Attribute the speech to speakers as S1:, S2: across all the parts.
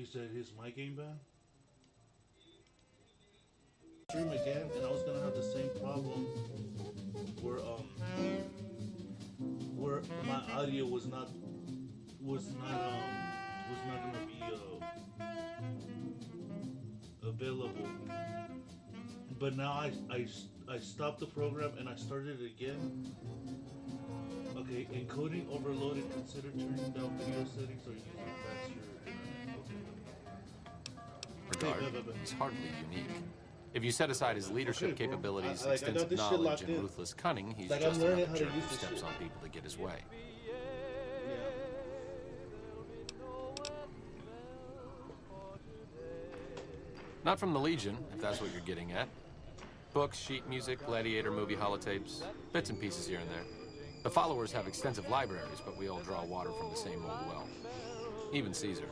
S1: He said his mic ain't bad. Stream again, and I was gonna have the same problem where my audio was not gonna be available. But now I stopped the program and I started it again. Okay, encoding overloaded. Consider turning down video settings or using faster internet.
S2: Regard is hardly unique. If you set aside his leadership capabilities, extensive knowledge, and ruthless cunning, he's just another jerk who steps on people to get his way. Not from the Legion, if that's what you're getting at. Books, sheet music, gladiator movie holotapes, bits and pieces here and there. The followers have extensive libraries, but we all draw water from the same old well. Even Caesar.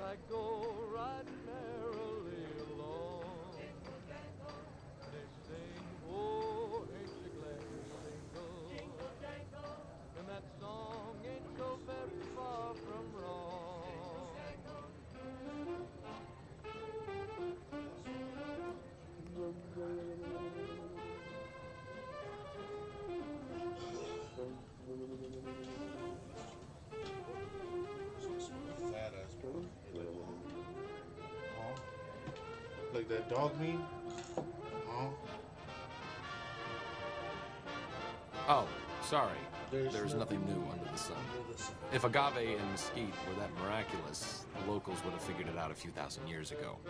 S3: I go right merrily along. They sing, oh, ain't you glad you're single? And that song ain't so very far from wrong.
S1: Fat ass bro. Like that dog meme?
S2: Oh, sorry. There's nothing new under the sun. If agave and mesquite were that miraculous, the locals would have figured it out a few thousand years ago.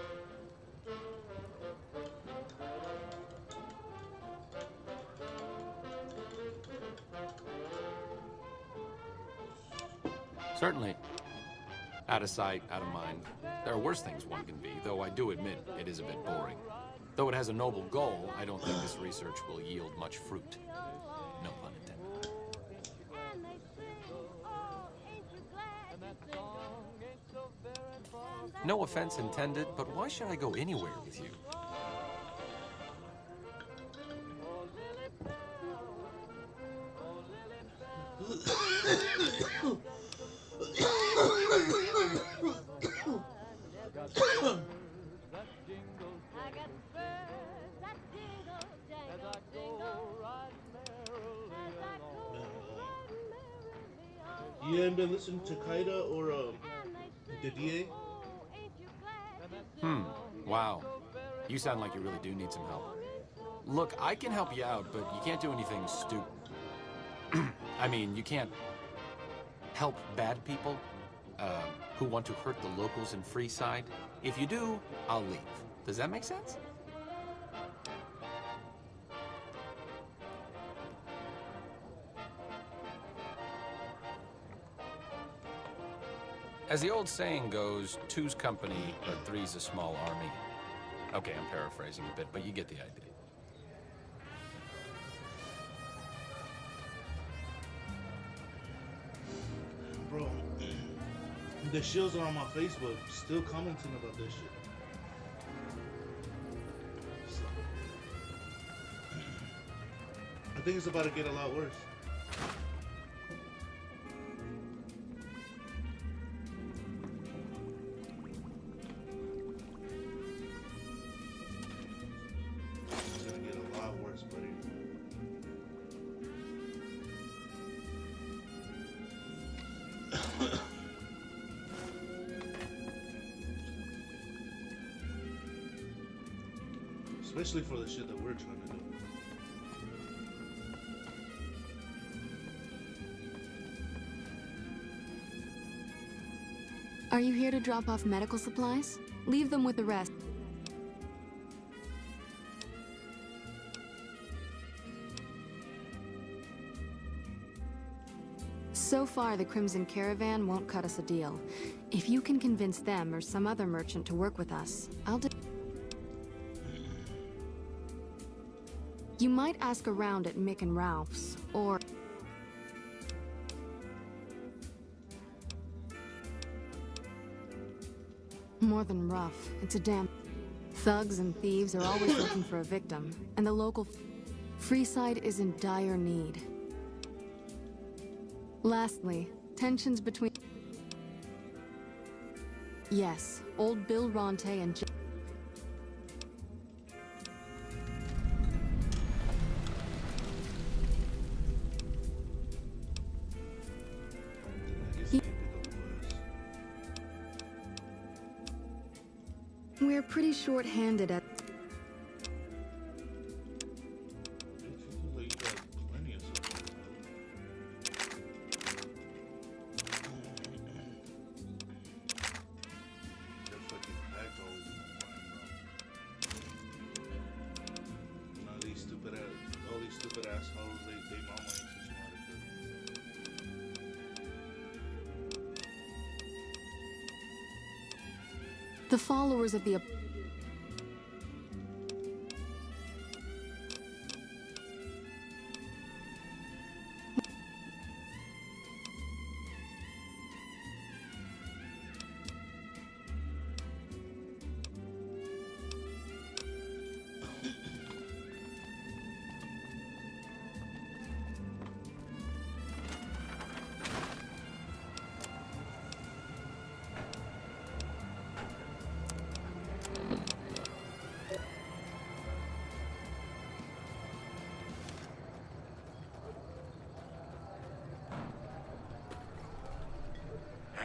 S2: Certainly. Out of sight, out of mind. There are worse things one can be, though I do admit it is a bit boring. Though it has a noble goal, I don't think this research will yield much fruit. No pun intended. No offense intended, but why should I go anywhere with you?
S1: You haven't been listening to Kaida or the DA?
S2: Wow. You sound like you really do need some help. Look, I can help you out, but you can't do anything stupid. I mean, you can't help bad people who want to hurt the locals in Freeside. If you do, I'll leave. Does that make sense? As the old saying goes, two's company, but three's a small army. Okay, I'm paraphrasing a bit, but you get the idea.
S1: Bro, the shills are on my Facebook, still commenting about this shit. So, I think it's about to get a lot worse. It's gonna get a lot worse, buddy. Especially for the shit that we're trying to do.
S4: Are you here to drop off medical supplies? Leave them with the rest. So far, the Crimson Caravan won't cut us a deal. If you can convince them or some other merchant to work with us, I'll do... You might ask around at Mick and Ralph's, or... More than rough, it's a damn... Thugs and thieves are always looking for a victim, and the local... Freeside is in dire need. Lastly, tensions between... Yes, old Bill Ronte and... We're pretty short-handed at...
S1: All these stupid assholes, they mama ain't
S4: The followers of the...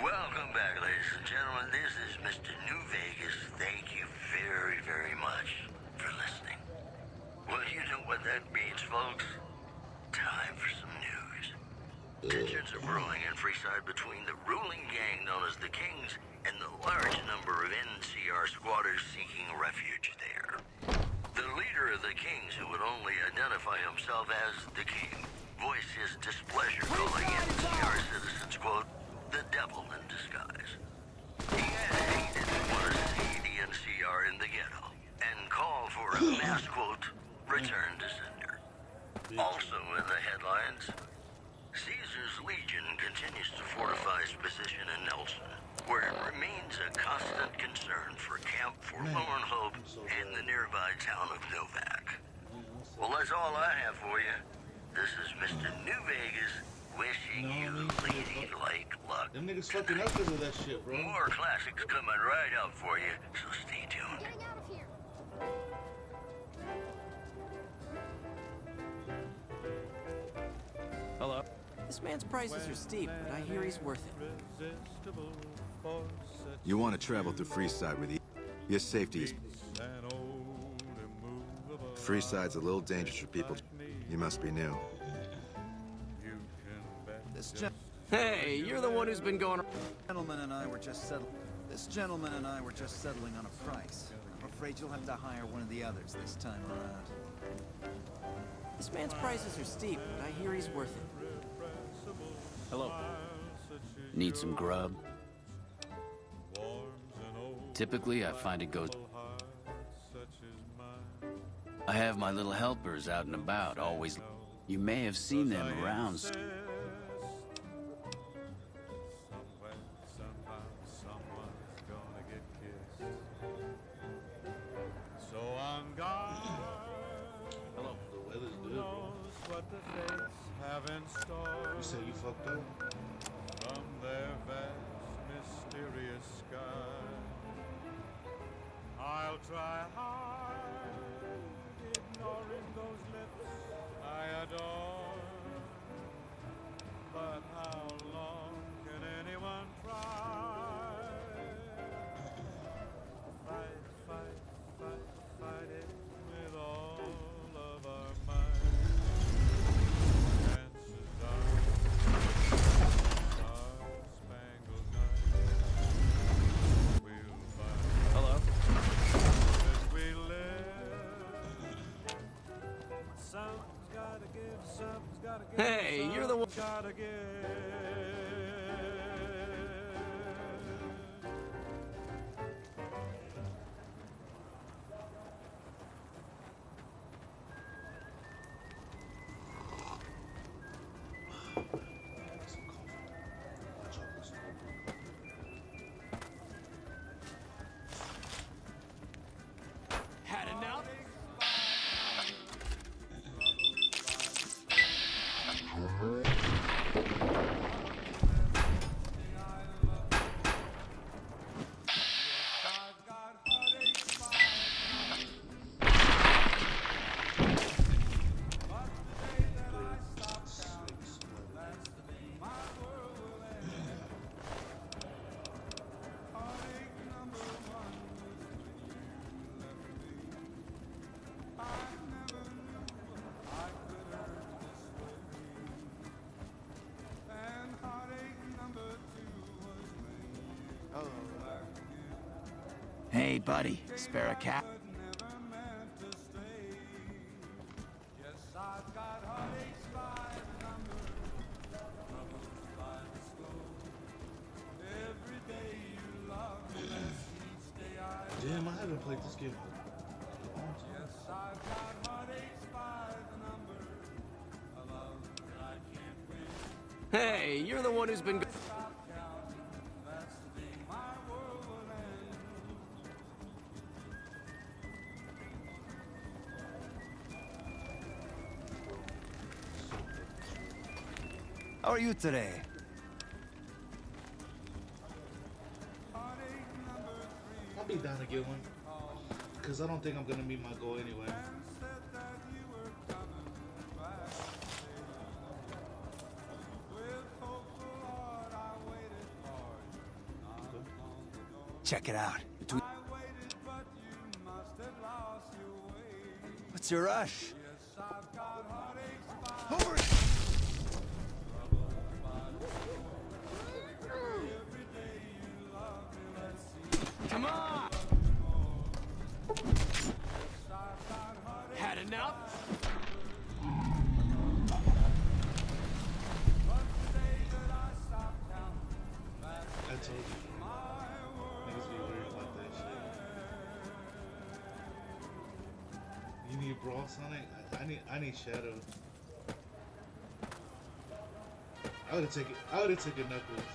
S5: Welcome back, ladies and gentlemen. This is Mr. New Vegas. Thank you very, very much for listening. Well, you know what that means, folks. Time for some news. Tensions are brewing in Freeside between the ruling gang known as the Kings and the large number of NCR squatters seeking refuge there. The leader of the Kings, who would only identify himself as the King, voiced his displeasure, calling NCR citizens, quote, the devil in disguise. He had hated to want to see the NCR in the ghetto and called for a mass, quote, return to sender. Also in the headlines, Caesar's Legion continues to fortify its position in Nelson, where it remains a constant concern for Camp Forlorn Hope and the nearby town of Novak. Well, that's all I have for you. This is Mr. New Vegas wishing you lady-like luck.
S1: Them niggas fucking up because of that shit, bro.
S5: More classics coming right up for you, so stay tuned.
S4: Getting out of here!
S6: Hello? This man's prices are steep, but I hear he's worth it.
S7: You want to travel through Freeside with you. Your safety is... Freeside's a little dangerous for people. You must be new.
S6: Hey, you're the one who's been going...
S8: This gentleman and I were just settling on a price. I'm afraid you'll have to hire one of the others this time around.
S6: This man's prices are steep, but I hear he's worth it. Hello.
S9: Need some grub? Typically, I find it goes... I have my little helpers out and about, always... You may have seen them around...
S1: Hello. The weather's good, bro. You say you fucked up?
S3: From their vast, mysterious sky, I'll try hard, ignoring those lips I adore. But how long can anyone try? Fight it with all of our might. Chances are, star-spangled night, we'll find
S6: Hello?
S3: as we live. Something's gotta give, something's gotta give.
S6: Hey, you're the one...
S3: Gotta give.
S6: Hey, buddy, spare a cap?
S1: Damn, I haven't played this game in a long time.
S6: Hey, you're the one who's been...
S8: How are you today?
S1: I'll be down to get one. Because I don't think I'm going to meet my goal anyway.
S8: Check it out. What's your rush? Over.
S6: Come on! Had enough?
S1: I told you. Niggas be worried about that shit. You need Brawl Sonic? I need Shadow. I would've taken Knuckles.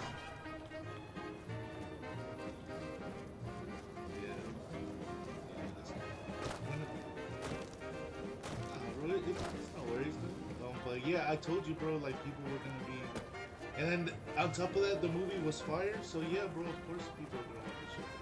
S1: But yeah, I told you, bro, like, people were gonna be... And then, on top of that, the movie was fire, so yeah, bro, of course people are gonna watch this shit.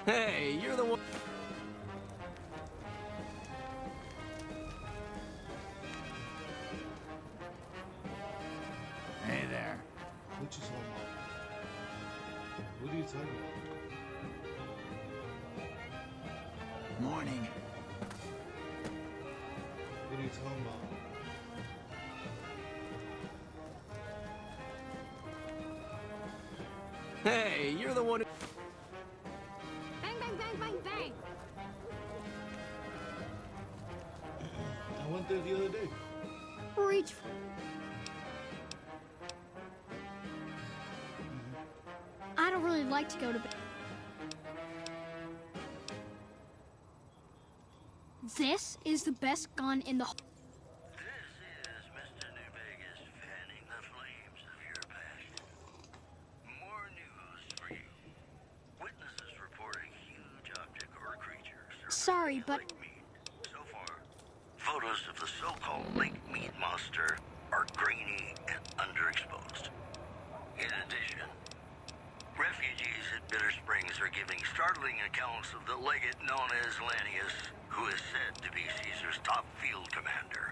S6: Hey, you're the one... Hey there.
S1: What you talking about? What are you talking about?
S8: Morning.
S1: What are you talking about?
S6: Hey, you're the one who...
S4: Bang, bang, bang, bang, bang!
S1: I went there the other day.
S4: Reach. I don't really like to go to bed. This is the best gun in the...
S5: This is Mr. New Vegas fanning the flames of your passion. More news for you. Witnesses report a huge object or creature.
S4: Sorry, but...
S5: Lake Mead. So far, photos of the so-called Lake Mead monster are grainy and underexposed. In addition, refugees at Bitter Springs are giving startling accounts of the legate known as Lanius, who is said to be Caesar's top field commander.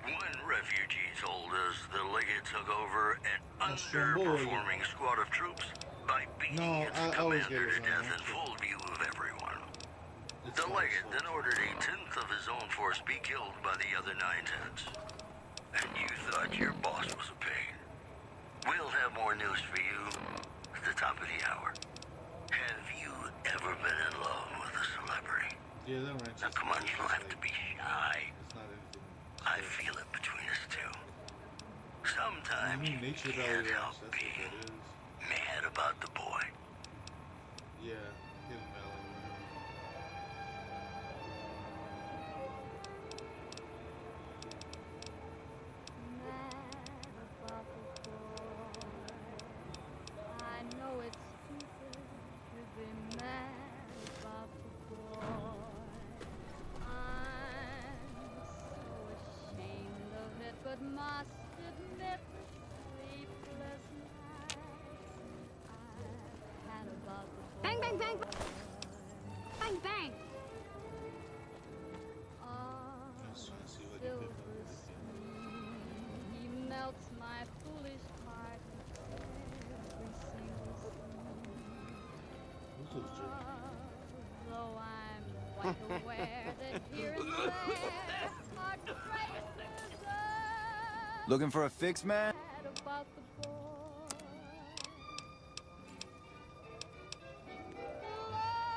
S5: One refugee told us the legate took over an underperforming squad of troops by beating its commander to death in full view of everyone. The legate then ordered a tenth of his own force be killed by the other 9/10. And you thought your boss was a pain. We'll have more news for you at the top of the hour. Have you ever been in love with a celebrity?
S1: Yeah, that right.
S5: Now come on, you don't have to be shy.
S1: It's not anything.
S5: I feel it between us two. Sometimes you
S1: Nature
S5: can't
S1: Valley
S5: help
S1: Ranch, that's what
S5: being
S1: that is.
S5: mad about the boy.
S1: Yeah. Hidden Valley, whatever.
S10: I know it's stupid to be mad about the boy. I'm so ashamed of it, but must admit the sleepless nights I've had about the boy.
S4: Bang, bang, bang, bang, bang!
S1: Just trying to see what I can pick up with this game.
S10: He melts my foolish heart with every single scene.
S1: Who's those jerky?
S10: Though I'm quite aware that here and there are traces of
S8: Looking for a fix, man?
S10: bad about the boy. Lord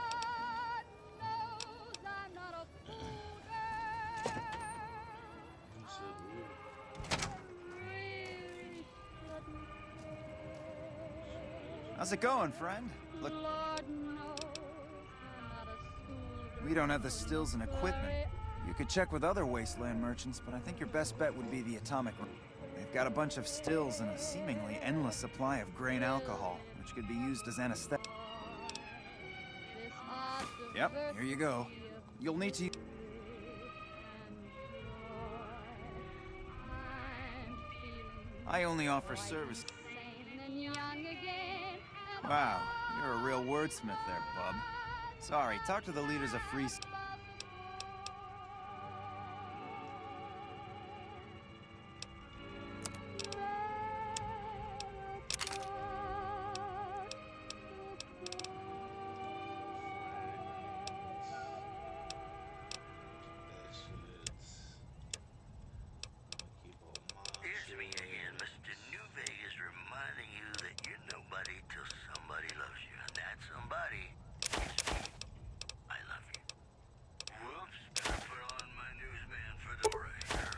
S10: knows I'm not a fool girl.
S1: You said weird.
S10: Really shouldn't care.
S8: How's it going, friend? Look,
S10: Lord knows I'm not a schoolgirl.
S8: we don't have the stills and equipment. You could check with other wasteland merchants, but I think your best bet would be the Atomic Room. They've got a bunch of stills and a seemingly endless supply of grain alcohol, which could be used as anesthetic.
S10: This art of
S8: Yep, here you go. You'll need to...
S10: virtue and joy.
S8: I only offer service.
S10: Sane and young again. And
S8: Wow, you're a real wordsmith there, bub. Sorry, talk to the leaders of Free...
S1: That shit. Keep all mine.
S5: It's me again, Mr. New Vegas, reminding you that you're nobody till somebody loves you. And that somebody is me. I love you. Whoops, better put on my newsman fedora here.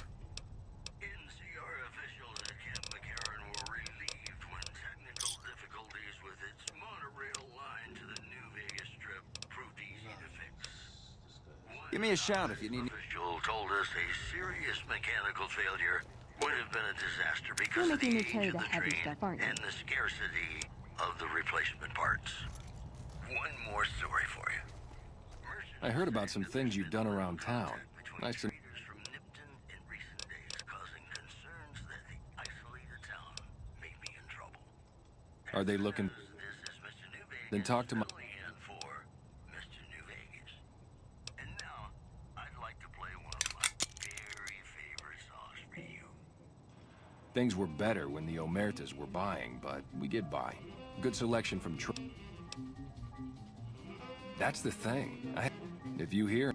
S5: NCR officials at Camp McCarran were relieved when technical difficulties with its monorail line to the New Vegas Strip proved easy to fix.
S8: Give me a shout if you need...
S5: Official told us a serious mechanical failure would have been a disaster because
S4: You're
S5: of the
S4: making me
S5: age
S4: carry
S5: of
S4: the
S5: the
S4: heavy
S5: train
S4: stuff, aren't you?
S5: and the scarcity of the replacement parts. One more story for you.
S2: I heard about some things you've done around town. Nice to...
S5: Traders from Nipton in recent days causing concerns that the isolated town may be in trouble.
S2: Are they looking...
S5: This is Mr. New Vegas.
S2: Then talk to my...
S5: filling in for Mr. New Vegas. And now, I'd like to play one of my very favorite songs for you.
S2: Things were better when the Omertas were buying, but we get by. Good selection from... That's the thing. If you hear...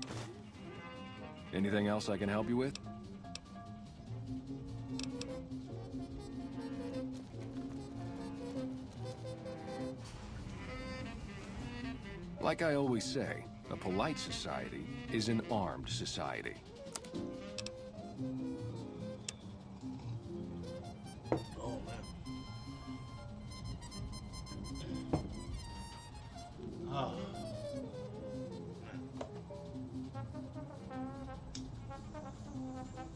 S2: Anything else I can help you with? Like I always say, a polite society is an armed society.
S1: Oh, man. Ah. What's up?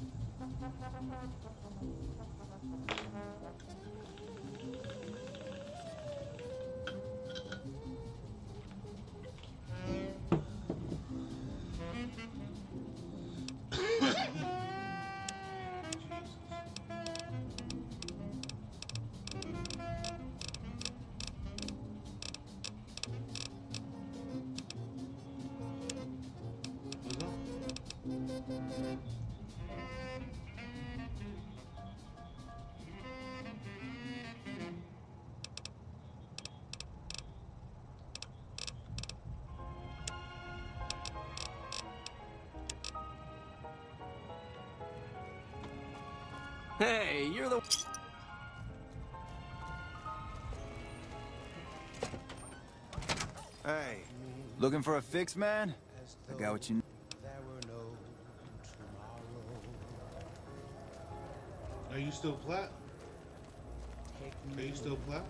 S6: Hey, you're the...
S8: Hey, looking for a fix, man? I got what you need.
S1: Are you still flat? Are you still flat?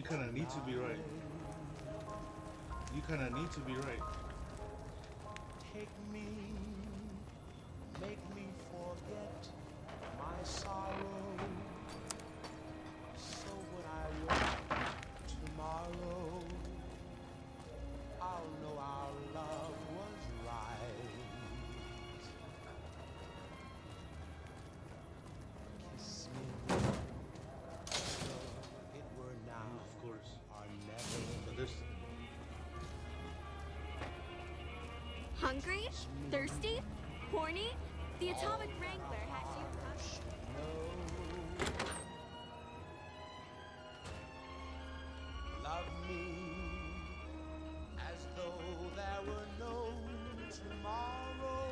S1: You kind of need to be right. You kind of need to be right.
S3: Take me, make me forget my sorrow. So when I wake tomorrow, I'll know our love was right. Kiss me, though it were now
S1: Of course.
S3: or never.
S1: But there's
S11: Hungry? Thirsty? Horny? The Atomic Wrangler has you.
S3: Love me as though there were no tomorrow.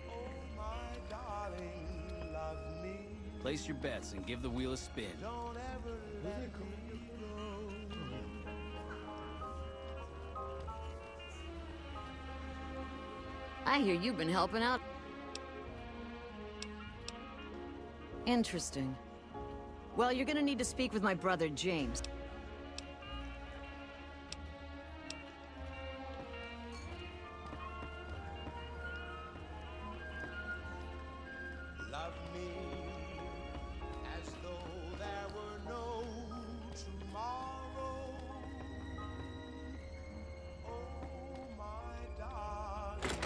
S3: Oh, my darling, love me.
S9: Place your bets and give the wheel a spin.
S3: Don't ever let me go.
S12: I hear you've been helping out. Interesting. Well, you're gonna need to speak with my brother, James.
S3: Love me as though there were no tomorrow. Oh, my darling,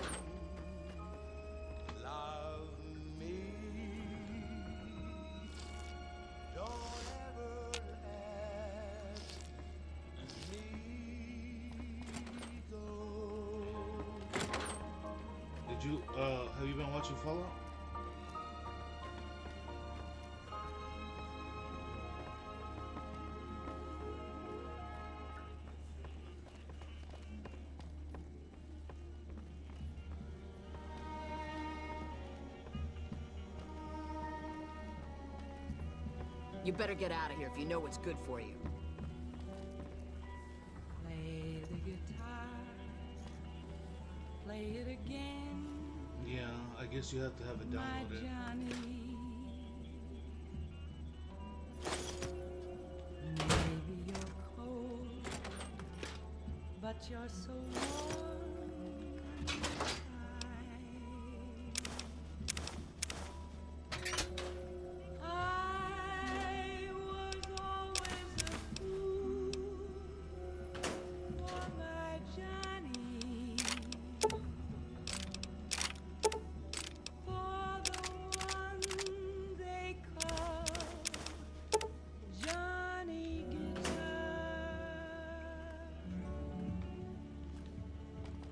S3: love me. Don't ever let me go.
S1: Did you have you been watching Fallout?
S12: You better get out of here if you know what's good for you.
S13: Play the guitar, play it again,
S1: Yeah, I guess you have to have it
S13: my
S1: downloaded.
S13: Johnny. Maybe you're cold, but you're so warm inside. I was always a fool for my Johnny, for the one they call Johnny Guitar.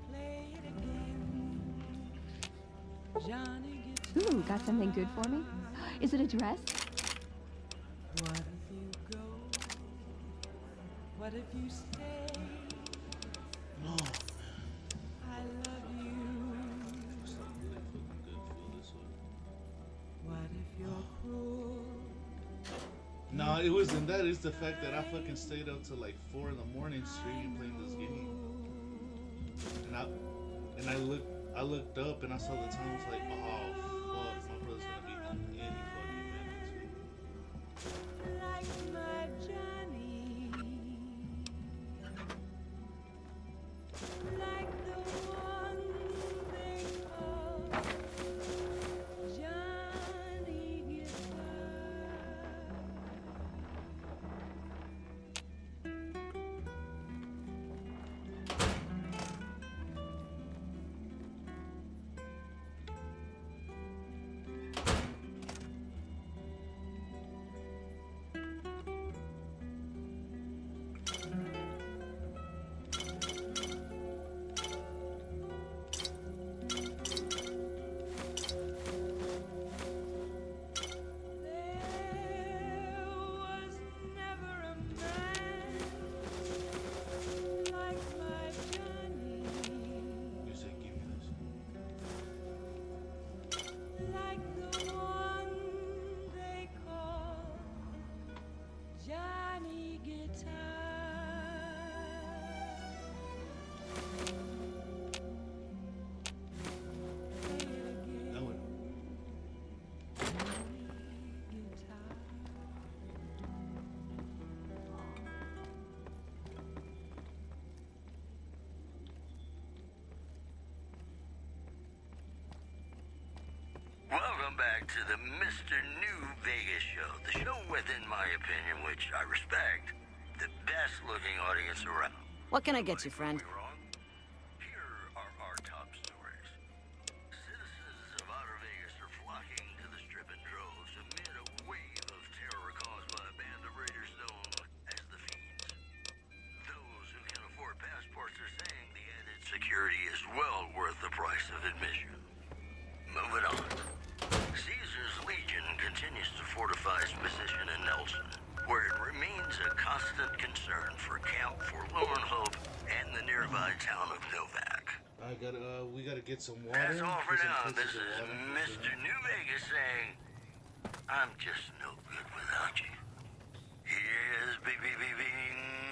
S13: Play it again, Johnny Guitar.
S14: Ooh, got something good for me? Is it a dress?
S13: What if you go? What if you stay?
S1: No,
S13: I love you.
S1: it's not really fucking good. Feel this way.
S13: What if you're cruel?
S1: No, it wasn't that. It's the fact that I fucking stayed up till like 4 in the morning streaming playing this game. And I looked up and I saw the time. I was like, oh fuck, my brother's gonna be home any fucking minute.
S13: Like my Johnny. Like the one they call Johnny Guitar.
S5: to the Mr. New Vegas show. The show with, in my opinion, which I respect, the best looking audience around.
S12: What can I get you, friend?
S5: Here are our top stories. Citizens of Outer Vegas are flocking to the strip in droves amid a wave of terror caused by a band of raiders known as the Fiends. Those who can afford passports are saying the added security is well worth the price of admission. Moving on. Caesar's Legion continues to fortify its position in Nelson, where it remains a constant concern for Camp Forlorn Hope and the nearby town of Novak.
S1: We gotta get some water.
S5: That's all for
S1: Get some
S5: now. This
S1: pieces
S5: is
S1: of water.
S5: Mr. New Vegas saying, I'm just no good without you. Here's Bing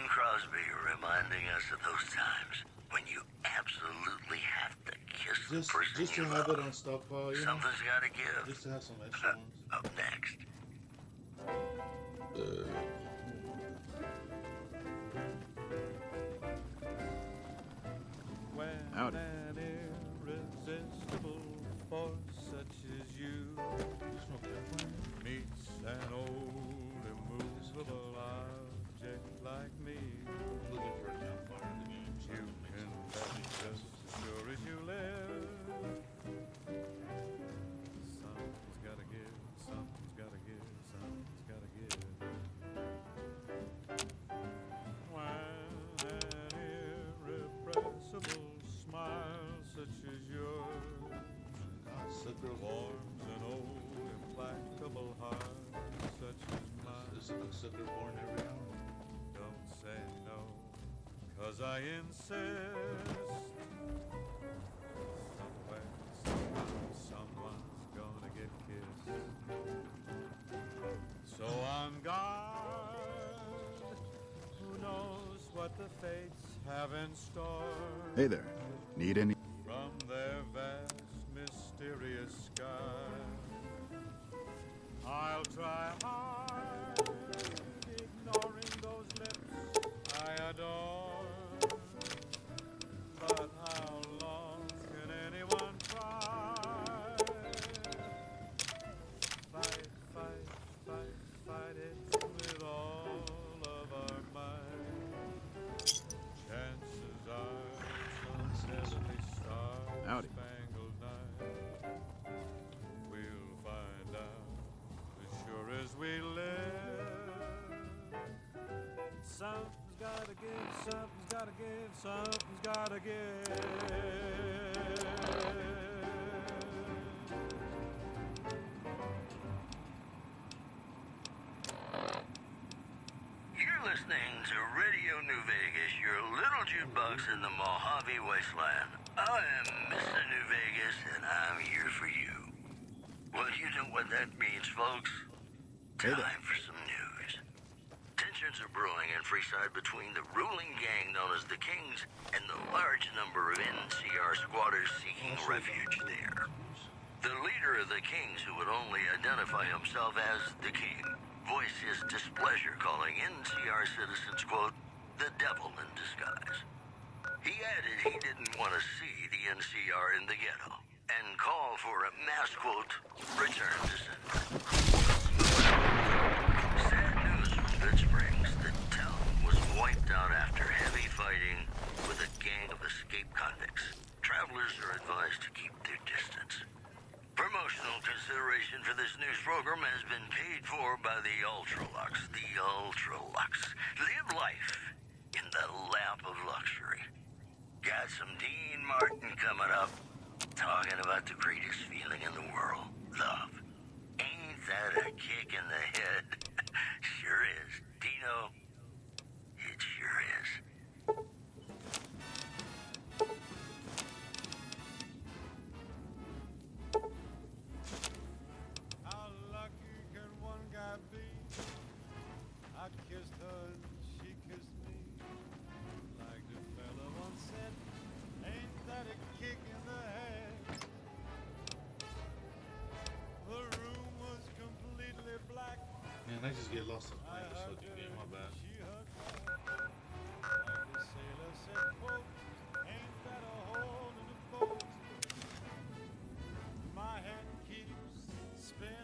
S5: Crosby reminding us of those times when you absolutely have to kiss the person
S1: Just to
S5: you
S1: have
S5: love.
S1: it on stockpile, you know?
S5: Something's gotta give.
S1: Just to have some extra ones.
S5: Up next.
S3: When
S7: Howdy.
S3: an irresistible force such as you meets an old immovable object like me,
S1: Looking for a campfire in the game. So
S3: you
S1: I
S3: can
S1: can
S3: bet
S1: make
S3: just as sure as you live. Something's gotta give, something's gotta give, something's gotta give. When an irrepressible smile such as yours warms an old implacable heart such as mine.
S1: Is a sucker born every hour?
S3: Don't say no, 'cause I insist. Somewhere, somehow, someone's gonna get kissed. So on guard, who knows what the fates have in store?
S7: Hey there. Need any?
S3: From their vast, mysterious sky, I'll try hard, ignoring those lips I adore. But how long can anyone try? Fight, fight, fight, fight it with all of our might. Chances are some deadly
S7: Howdy.
S3: star-spangled night we'll find out as sure as we live. Something's gotta give, something's gotta give, something's gotta give.
S5: You're listening to Radio New Vegas, your little jukebox in the Mojave Wasteland. I am Mr. New Vegas, and I'm here for you. Well, you know what that means, folks.
S7: Hey there.
S5: Time for some news. Tensions are brewing in Freeside between the ruling gang known as the Kings and the large number of NCR squatters seeking refuge there. The leader of the Kings, who would only identify himself as the King, voiced his displeasure, calling NCR citizens, quote, the devil in disguise. He added he didn't want to see the NCR in the ghetto and called for a mass, quote, return to sender. Sad news from Good Springs. The town was wiped out after heavy fighting with a gang of escaped convicts. Travelers are advised to keep their distance. Promotional consideration for this news program has been paid for by the Ultralux. The Ultralux. Live life in the lap of luxury. Got some Dean Martin coming up, talking about the greatest feeling in the world, love. Ain't that a kick in the head? Sure is. Dino, it sure is.
S3: How lucky can one guy be? I kissed her and she kissed me. Like the fella once said, ain't that a kick in the head? The room was completely black.
S1: Man, I just get lost in
S3: I
S1: playing this
S3: hugged
S1: fucking
S3: her
S1: game. My bad.
S3: and she hugged back. Like the sailor said, quote, ain't that a hole in the boat? My head keeps spinning.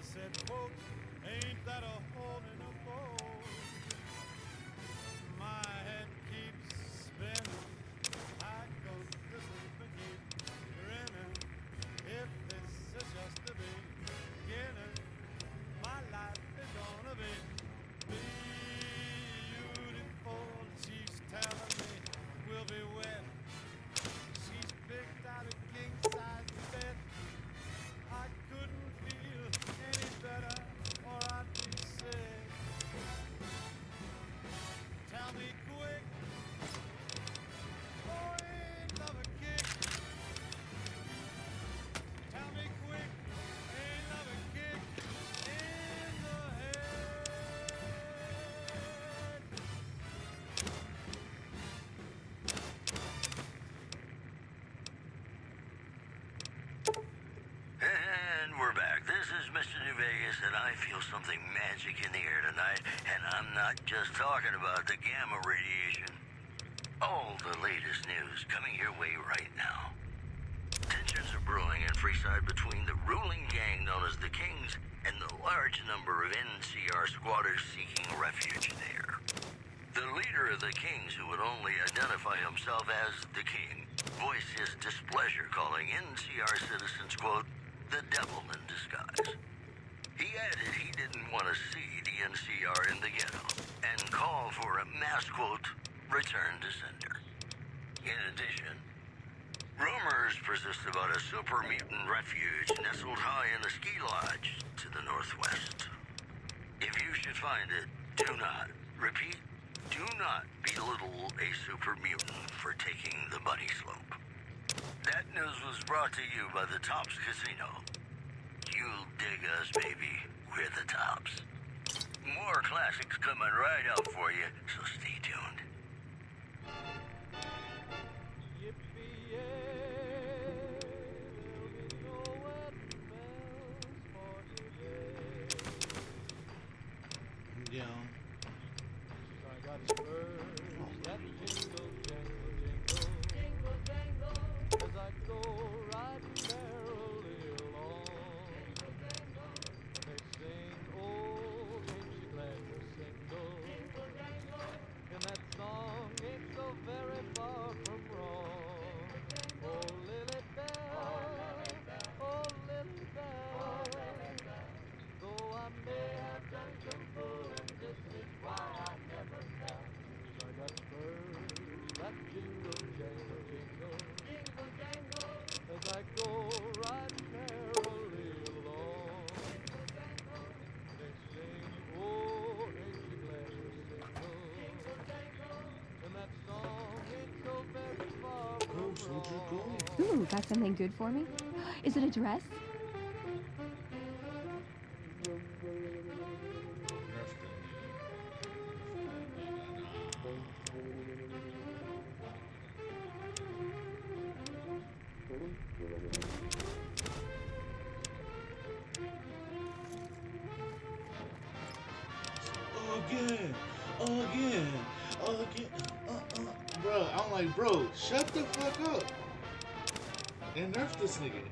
S3: said, quote, ain't that a hole in a boat? My head keeps spinning. I go to sleep and keep grinning. If this is just the beginning, my life is gonna be beautiful. She's telling me we'll be wet. She's picked out a king-size bed. I couldn't feel any better, or I'd be sick. Tell me quick, oh, ain't love a kick? Tell me quick, ain't love a kick in the head?
S5: And we're back. This is Mr. New Vegas, and I feel something magic in the air tonight, and I'm not just talking about the gamma radiation. All the latest news coming your way right now. Tensions are brewing in Freeside between the ruling gang known as the Kings and the large number of NCR squatters seeking refuge there. The leader of the Kings, who would only identify himself as the King, voiced his displeasure, calling NCR citizens, quote, the devil in disguise. He added he didn't want to see the NCR in the ghetto and called for a mass, quote, return to sender. In addition, rumors persist about a super mutant refuge nestled high in a ski lodge to the northwest. If you should find it, do not, repeat, do not belittle a super mutant for taking the bunny slope. That news was brought to you by the Tops Casino. You'll dig us, baby. We're the Tops. More classics coming right up for you, so stay tuned.
S1: Yeah.
S3: I got spurs that jingle, jangle, jingle, jingle, jangle, as I go riding merrily along. Jingle, jangle, and they sing, oh, ain't you glad you're single? Jingle, jangle, and that song ain't so very far from wrong. Oh, Lily Bell, oh, Lily Bell, though I may have done some fooling, this is why I never fell. 'Cause I got spurs that jingle, jangle, jingle, jingle, jangle, as I go riding merrily along. Jingle, jangle, they sing, oh, ain't you glad you're single? Jingle, jangle, and that song ain't so very far from wrong.
S14: Ooh, got something good for me? Is it a dress?
S1: Again, again, again. Bro, I'm like, bro, shut the fuck up and nerf this nigga.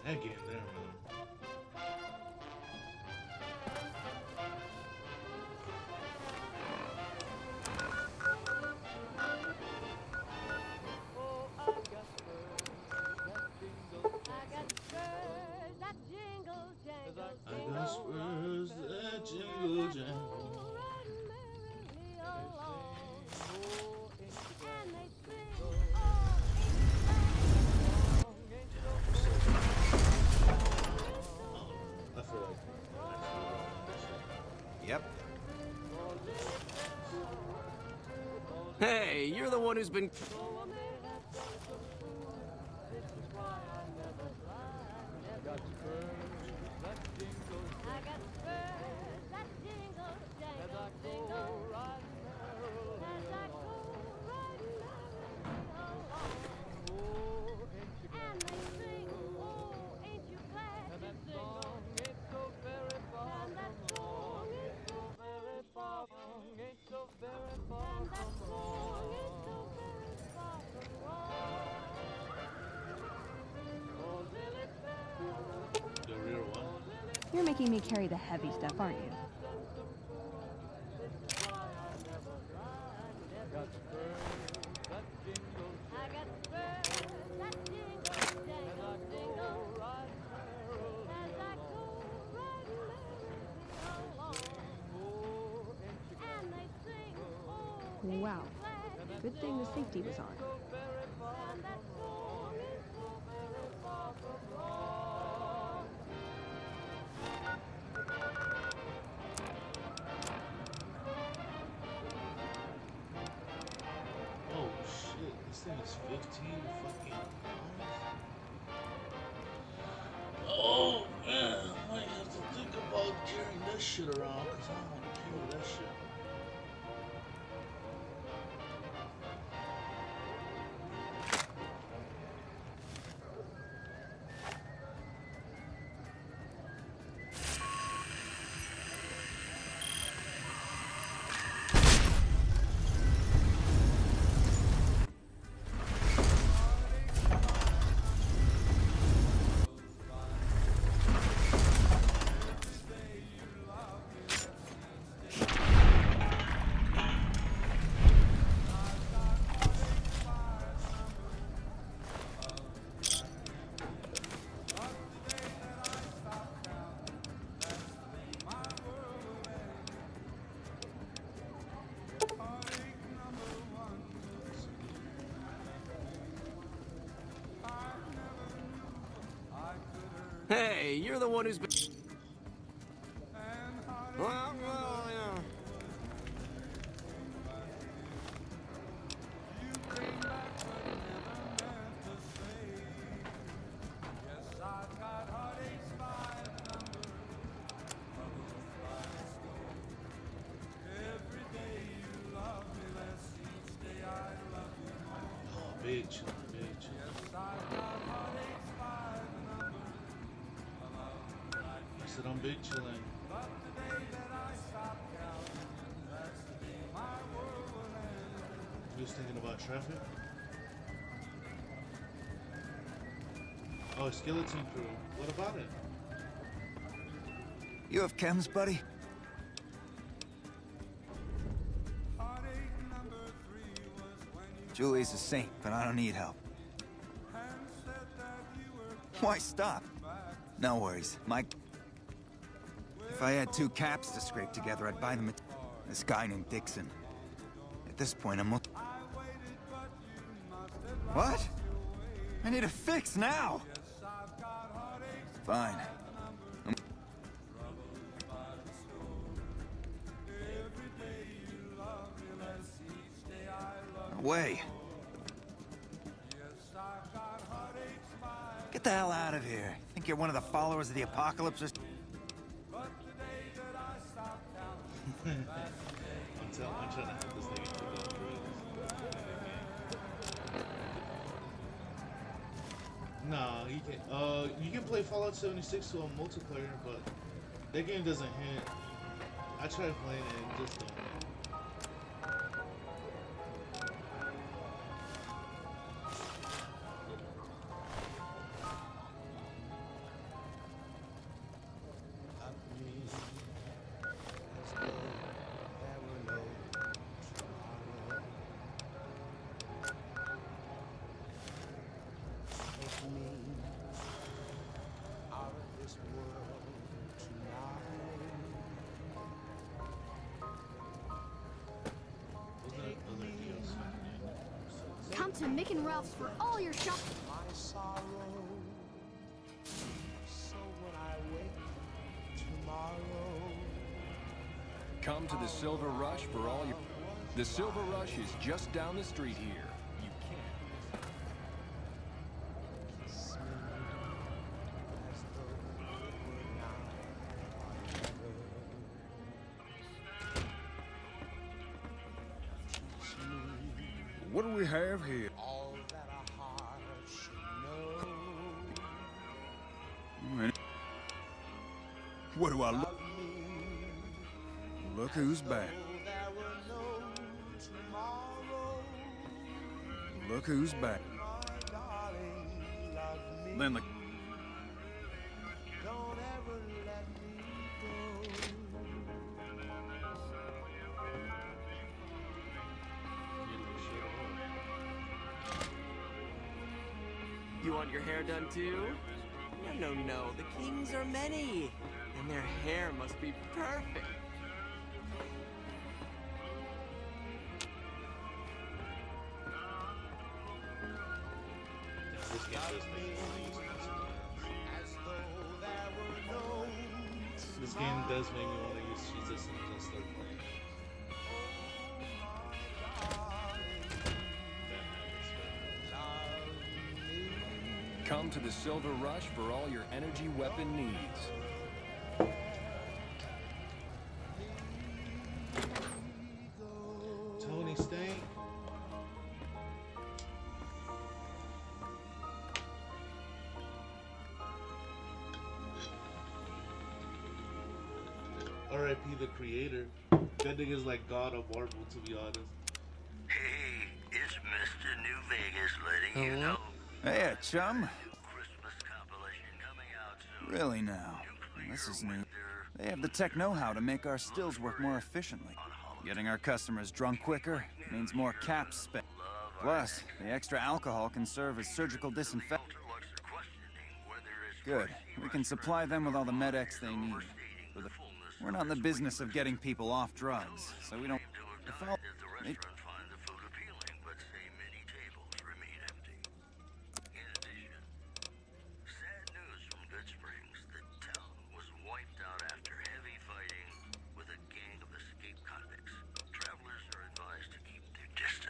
S1: Again, there, man. I got spurs that jingle jangle. I feel like
S8: Yep.
S6: Hey, you're the one who's been...
S3: Ain't so very far from
S14: making me carry the heavy stuff, aren't you? Wow. Good thing the safety was on.
S1: Oh shit, this thing is 15 fucking pounds? Oh man, I might have to think about carrying this shit around because I don't want to carry that shit.
S6: Hey, you're the one who's been... Well, yeah.
S1: Oh, bitch, bitch. I said I'm big chilling. Just thinking about traffic. Oh, skeleton crew. What about it?
S8: You have chems, buddy? Julie's a saint, but I don't need help. Why stop? No worries. If I had 2 caps to scrape together, I'd buy them at this guy named Dixon. At this point, I'm looking... What? I need a fix now! Fine. No way. Get the hell out of here. Think you're one of the followers of the apocalypse or...
S1: I'm trying to have this thing into the drugs. Nah, you can play Fallout 76 to a multiplayer, but that game doesn't hit. I tried playing it and it just don't hit.
S4: Come to Mick and Ralph's for all your shopping.
S15: My sorrow, so when I wake tomorrow.
S16: Come to the Silver Rush for all your... The Silver Rush is just down the street here. You can't.
S15: Kiss me as though it were not forever. Teach me
S16: What do we have here?
S15: all that a heart should know.
S16: What do I look?
S15: Love me
S16: Look who's back.
S15: though there were no tomorrow.
S16: Look who's back.
S15: My darling, love me.
S16: Then the...
S15: Don't ever let me
S6: You want your hair done too? No, no, no. The kings are many, and their hair must be perfect.
S1: This game does make me want to use consequence. This game does make me want to use Jesus and just start playing.
S16: Come to the Silver Rush for all your energy weapon needs.
S1: Tony Stank. R.I.P. the creator. That nigga's like God of Marvel, to be honest.
S5: Hey, it's Mr. New Vegas letting you know.
S8: Hey, chum.
S5: Christmas compilation coming out soon.
S8: Really now? This is new. They have the tech know-how to make our stills work more efficiently. Getting our customers drunk quicker means more caps spent. Plus, the extra alcohol can serve as surgical disinfectant. Good. We can supply them with all the med-X they need. We're not in the business of getting people off drugs, so we don't...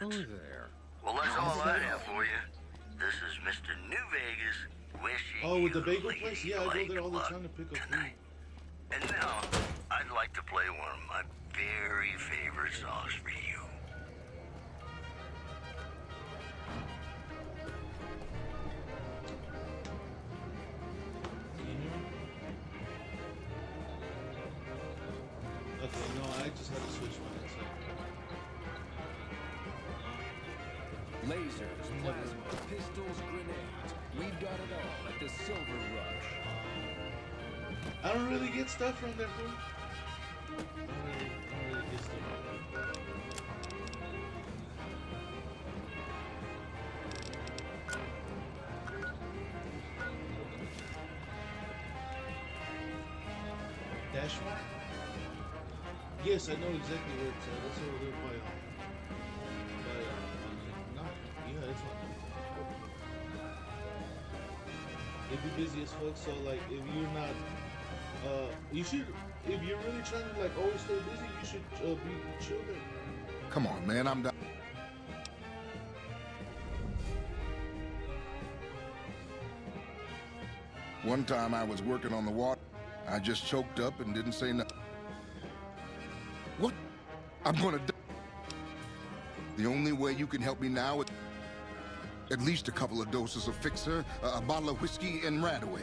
S5: Oh, there. Well, that's all I have for you. This is Mr. New Vegas wishing
S1: Oh, with the
S5: you
S1: bagel place? Yeah, I go there all the time to pick up food.
S5: And now, I'd like to play one of my very favorite songs for you.
S1: Okay, no, I just had to switch my headset.
S16: Lasers, plasma, pistols, grenades. We've got it all at the Silver Rush.
S1: I don't really get stuff from there, fool. I don't really get stuff from there. Dashmart? Yes, I know exactly where it's at. That's over there by no, yeah, it's not. It'd be busy as fuck, so like if you're not you should, if you're really trying to like always stay busy, you should be chill there.
S17: Come on, man, I'm done. One time I was working on the water. I just choked up and didn't say nothing. What? I'm gonna die. The only way you can help me now is at least a couple of doses of Fixer, a bottle of whiskey, and Radaway.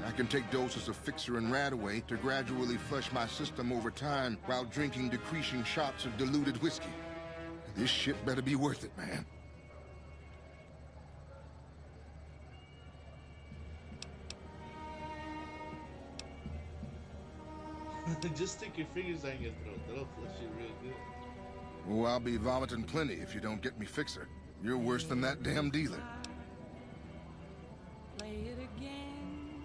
S17: I can take doses of Fixer and Radaway to gradually flush my system over time while drinking decreasing shots of diluted whiskey. This shit better be worth it, man.
S1: Just stick your fingers down your throat. That'll flush you real good.
S17: Oh, I'll be vomiting plenty if you don't get me Fixer. You're worse than that damn dealer.
S13: Play it again,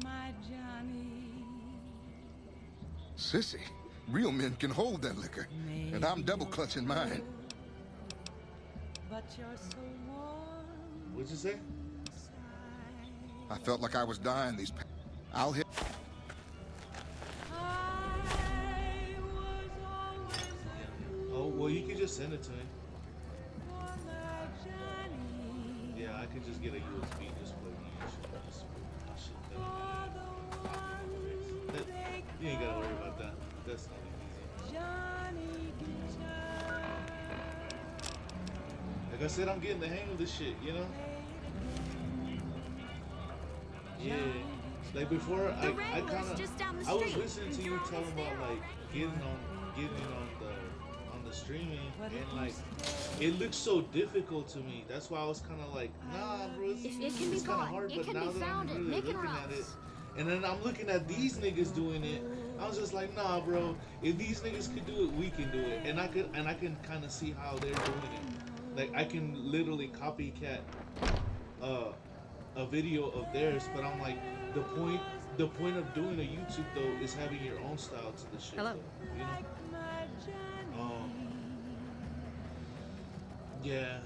S13: my Johnny.
S17: Sissy, real men can hold that liquor, and I'm double clutching mine.
S13: But you're so warm.
S1: What'd you say?
S17: I felt like I was dying these. I'll hit.
S1: Oh, well, you can just send it to me. Yeah, I can just get a USB just plug in. You ain't gotta worry about that. That's not easy. Like I said, I'm getting the hang of this shit, you know? Yeah. Like before, I was listening to you talking about like getting on the streaming, and like it looks so difficult to me. That's why I was kind of like, nah, bro, it's kind of hard. But now that I'm really looking at it, and then I'm looking at these niggas doing it, I was just like, nah, bro. If these niggas could do it, we can do it. And I can kind of see how they're doing it. Like I can literally copycat uh, a video of theirs, but I'm like the point of doing a YouTube though is having your own style to the shit.
S14: Hello.
S1: Though, you know. Yeah.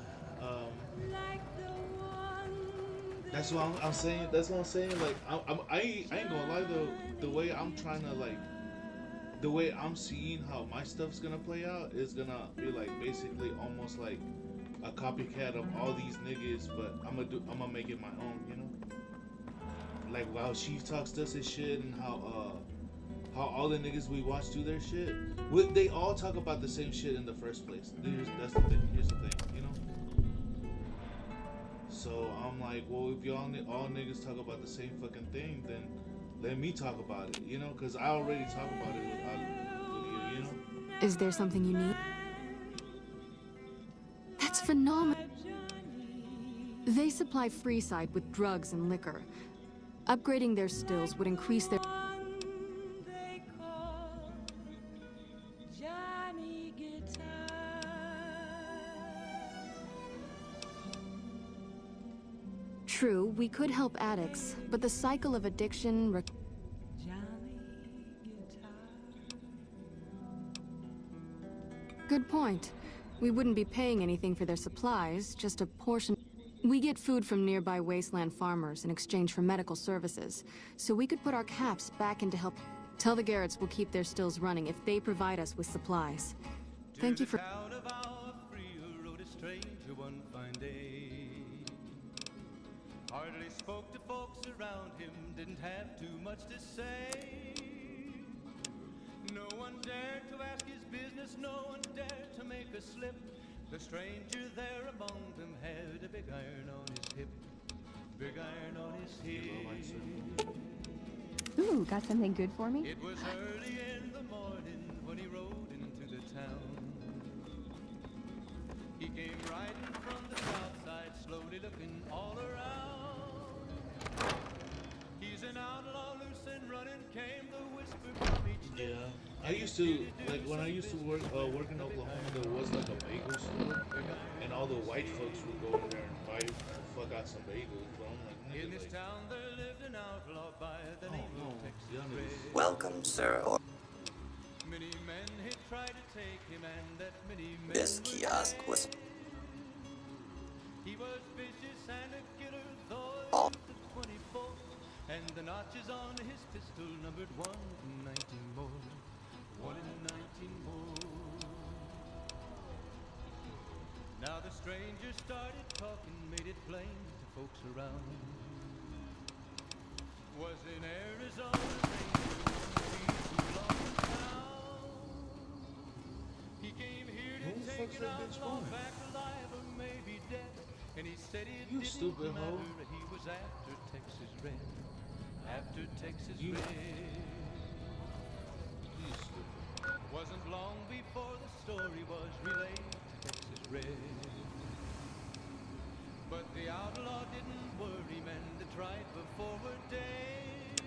S1: That's what I'm saying. That's what I'm saying. Like I ain't gonna lie though. The way I'm trying to like, the way I'm seeing how my stuff's gonna play out is gonna be like basically almost like a copycat of all these niggas, but I'm gonna make it my own. You know. Like how Chief talks does his shit and how all the niggas we watch do their shit. They all talk about the same shit in the first place. That's the thing. Here's the thing, you know. So I'm like, well, if y'all all niggas talk about the same fucking thing, then let me talk about it, you know, because I already talk about it with you, you know.
S4: Is there something you need? That's phenomenal. They supply Freeside with drugs and liquor. Upgrading their stills would increase their... True, we could help addicts, but the cycle of addiction... Good point. We wouldn't be paying anything for their supplies, just a portion... We get food from nearby wasteland farmers in exchange for medical services, so we could put our caps back into help... Tell the Garretts we'll keep their stills running if they provide us with supplies. Thank you for...
S3: Hardly spoke to folks around him, didn't have too much to say. No one dared to ask his business, no one dared to make a slip. The stranger there among them had a big iron on his hip. Big iron on his hip.
S14: Ooh, got something good for me?
S3: It was early in the morning when he rode into the town. He came riding from the south side, slowly looking all around. He's an outlaw, loose and running, came the whisper from each lip.
S1: Yeah, I used to, like when I used to work in Oklahoma, there was like a bagel store, and all the white folks would go over there and buy the fuck out some bagels, but I'm like, nigga,
S3: in this town there lived an outlaw by the name of Texas Red.
S18: Welcome, sir.
S3: Many men had tried to take him, and that many men
S18: This kiosk was...
S3: He was vicious and a killer, though he was 24, and the notches on his pistol numbered 1 in 19 more. 1 in 19 more. Now the stranger started talking, made it plain to folks around. Was in Arizona, he came here to take an outlaw back alive or maybe dead. And he said it didn't matter, he was after Texas Red. After Texas Red. Wasn't long before the story was relayed to Texas Red. But the outlaw didn't worry, men that tried before were dead.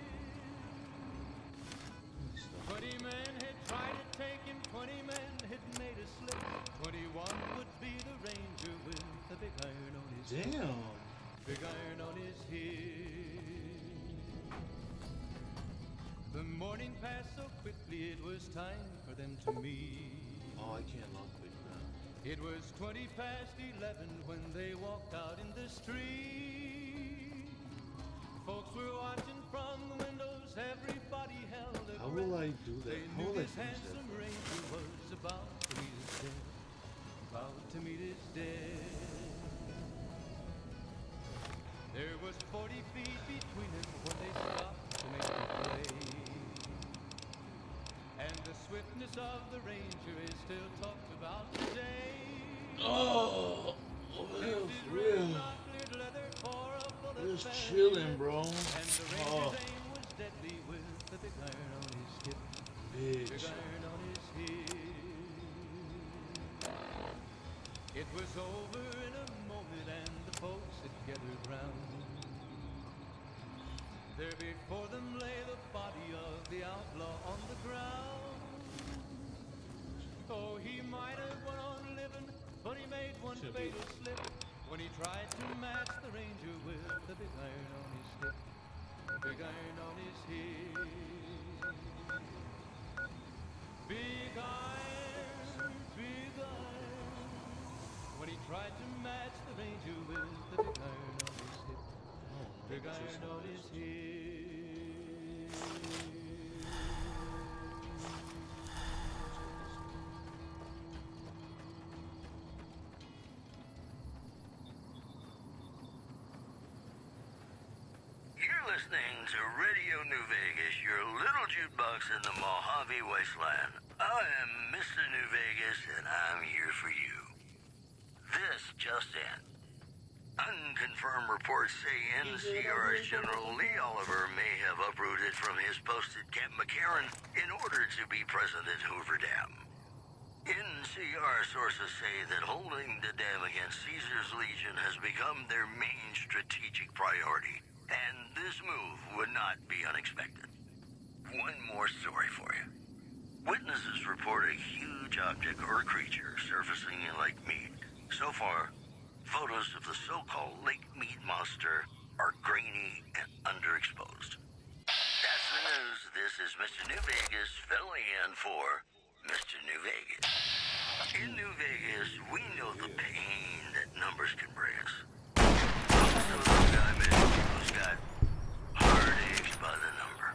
S3: 20 men had tried to take him, 20 men had made a slip. 21 would be the ranger with the big iron on his hip.
S1: Damn.
S3: Big iron on his hip. The morning passed so quickly, it was time for them to meet.
S1: Oh, I can't lock quick now.
S3: It was 20 past 11 when they walked out in the street. Folks were watching from the windows, everybody held a
S1: How will I do that?
S3: They
S1: How
S3: knew
S1: will I
S3: this
S1: do
S3: handsome
S1: that?
S3: ranger was about to meet his death. About to meet his death. There was 40 feet between them when they stopped to make a play. And the swiftness of the ranger is still talked about today.
S1: Oh, for real. Just chilling, bro.
S3: And the ranger's
S1: Oh,
S3: aim was deadly with the big iron on his hip.
S1: bitch.
S3: Big iron on his hip. It was over in a moment and the folks had gathered round. There before them lay the body of the outlaw on the ground. Oh, he might have went on living, But he made one fatal slip when he tried to match the ranger with the big iron on his hip. Big iron on his hip. Big iron, big iron. When he tried to match the ranger with the big iron on his hip. Big iron on his hip.
S5: You're listening to Radio New Vegas, your little jukebox in the Mojave Wasteland. I am Mr. New Vegas, and I'm here for you. This just in. Unconfirmed reports say NCR's General Lee Oliver may have uprooted from his post at Camp McCarran in order to be present at Hoover Dam. NCR sources say that holding the dam against Caesar's Legion has become their main strategic priority, and this move would not be unexpected. One more story for you. Witnesses report a huge object or creature surfacing in Lake Mead. So far, photos of the so-called Lake Mead monster are grainy and underexposed. That's the news. This is Mr. New Vegas filling in for Mr. New Vegas. In New Vegas, we know the pain that numbers can bring us. So the guy who's got heartaches by the number.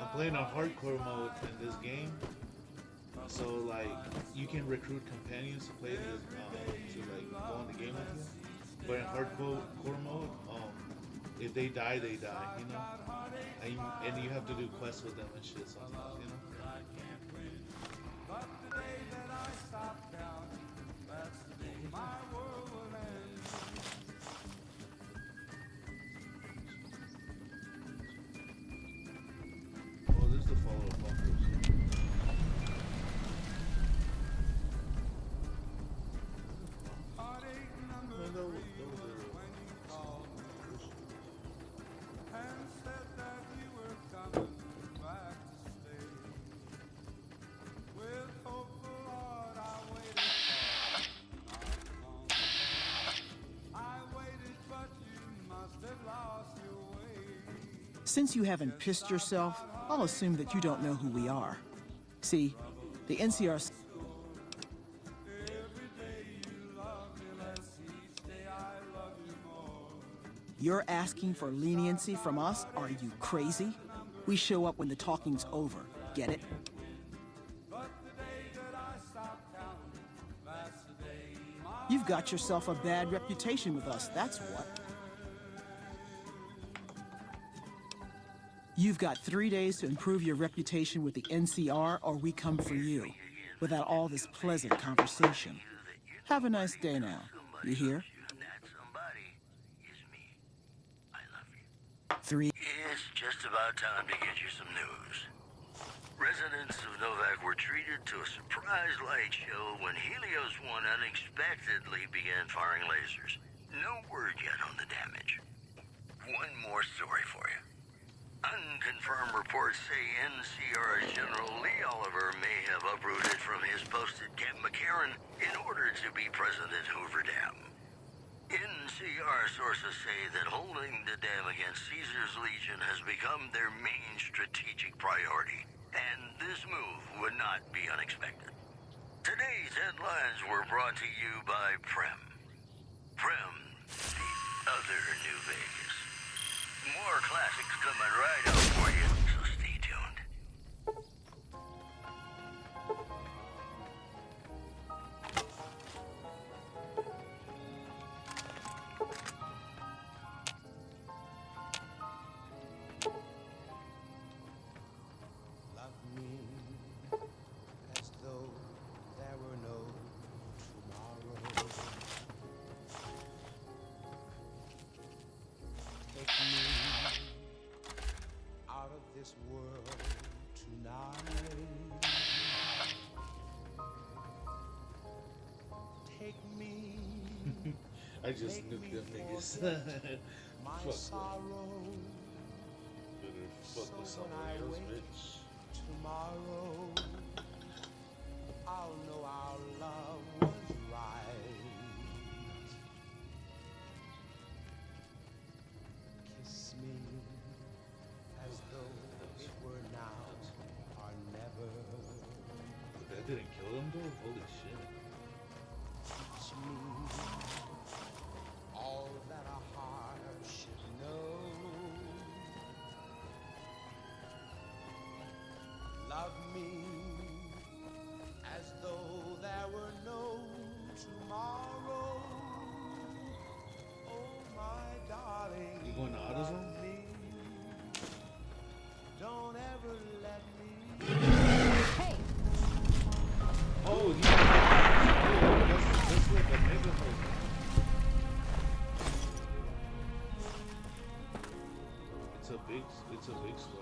S1: I'm playing on hardcore mode in this game, so like you can recruit companions to play this, to like go in the game with you. But in hardcore mode, if they die, they die, you know, and you have to do quests with them and shit sometimes, you know. Oh, this is the follow-up bunkers. Man, that was
S19: Since you haven't pissed yourself, I'll assume that you don't know who we are. See, the NCR... You're asking for leniency from us? Are you crazy? We show up when the talking's over. Get it? You've got yourself a bad reputation with us, that's what. You've got 3 days to improve your reputation with the NCR, or we come for you, without all this pleasant conversation. Have a nice day now. You hear?
S5: It's just about time to get you some news. Residents of Novak were treated to a surprise light show when Helios 1 unexpectedly began firing lasers. No word yet on the damage. One more story for you. Unconfirmed reports say NCR's General Lee Oliver may have uprooted from his post at Camp McCarran in order to be present at Hoover Dam. NCR sources say that holding the dam against Caesar's Legion has become their main strategic priority, and this move would not be unexpected. Today's headlines were brought to you by Prem. Prem, the other New Vegas. More classics coming right up for you, so stay tuned.
S15: Love me as though there were no tomorrow. Take me out of this world tonight. Take me.
S1: I just nuked them niggas.
S15: My
S1: Fuck
S15: sorrow.
S1: better fuck with somebody else, bitch.
S15: Tomorrow, I'll know our love was right. Kiss me as though it were now or never.
S1: That didn't kill him though? Holy shit.
S15: Teach me all that a heart should know. Love me as though there were no tomorrow. Oh, my darling.
S1: You going to
S15: love
S1: AutoZone?
S15: me. Don't ever let me.
S1: Hey! Oh, that's like a mega hole. It's a big store.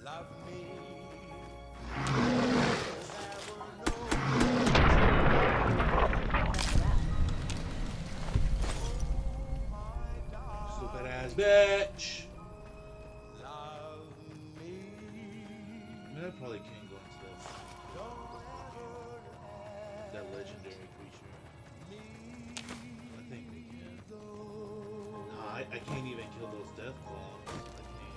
S15: Love me.
S1: Stupid ass bitch.
S15: Love me.
S1: I mean, I probably can't go into that legendary creature. I think we can. No, I can't even kill those death claws. I can't.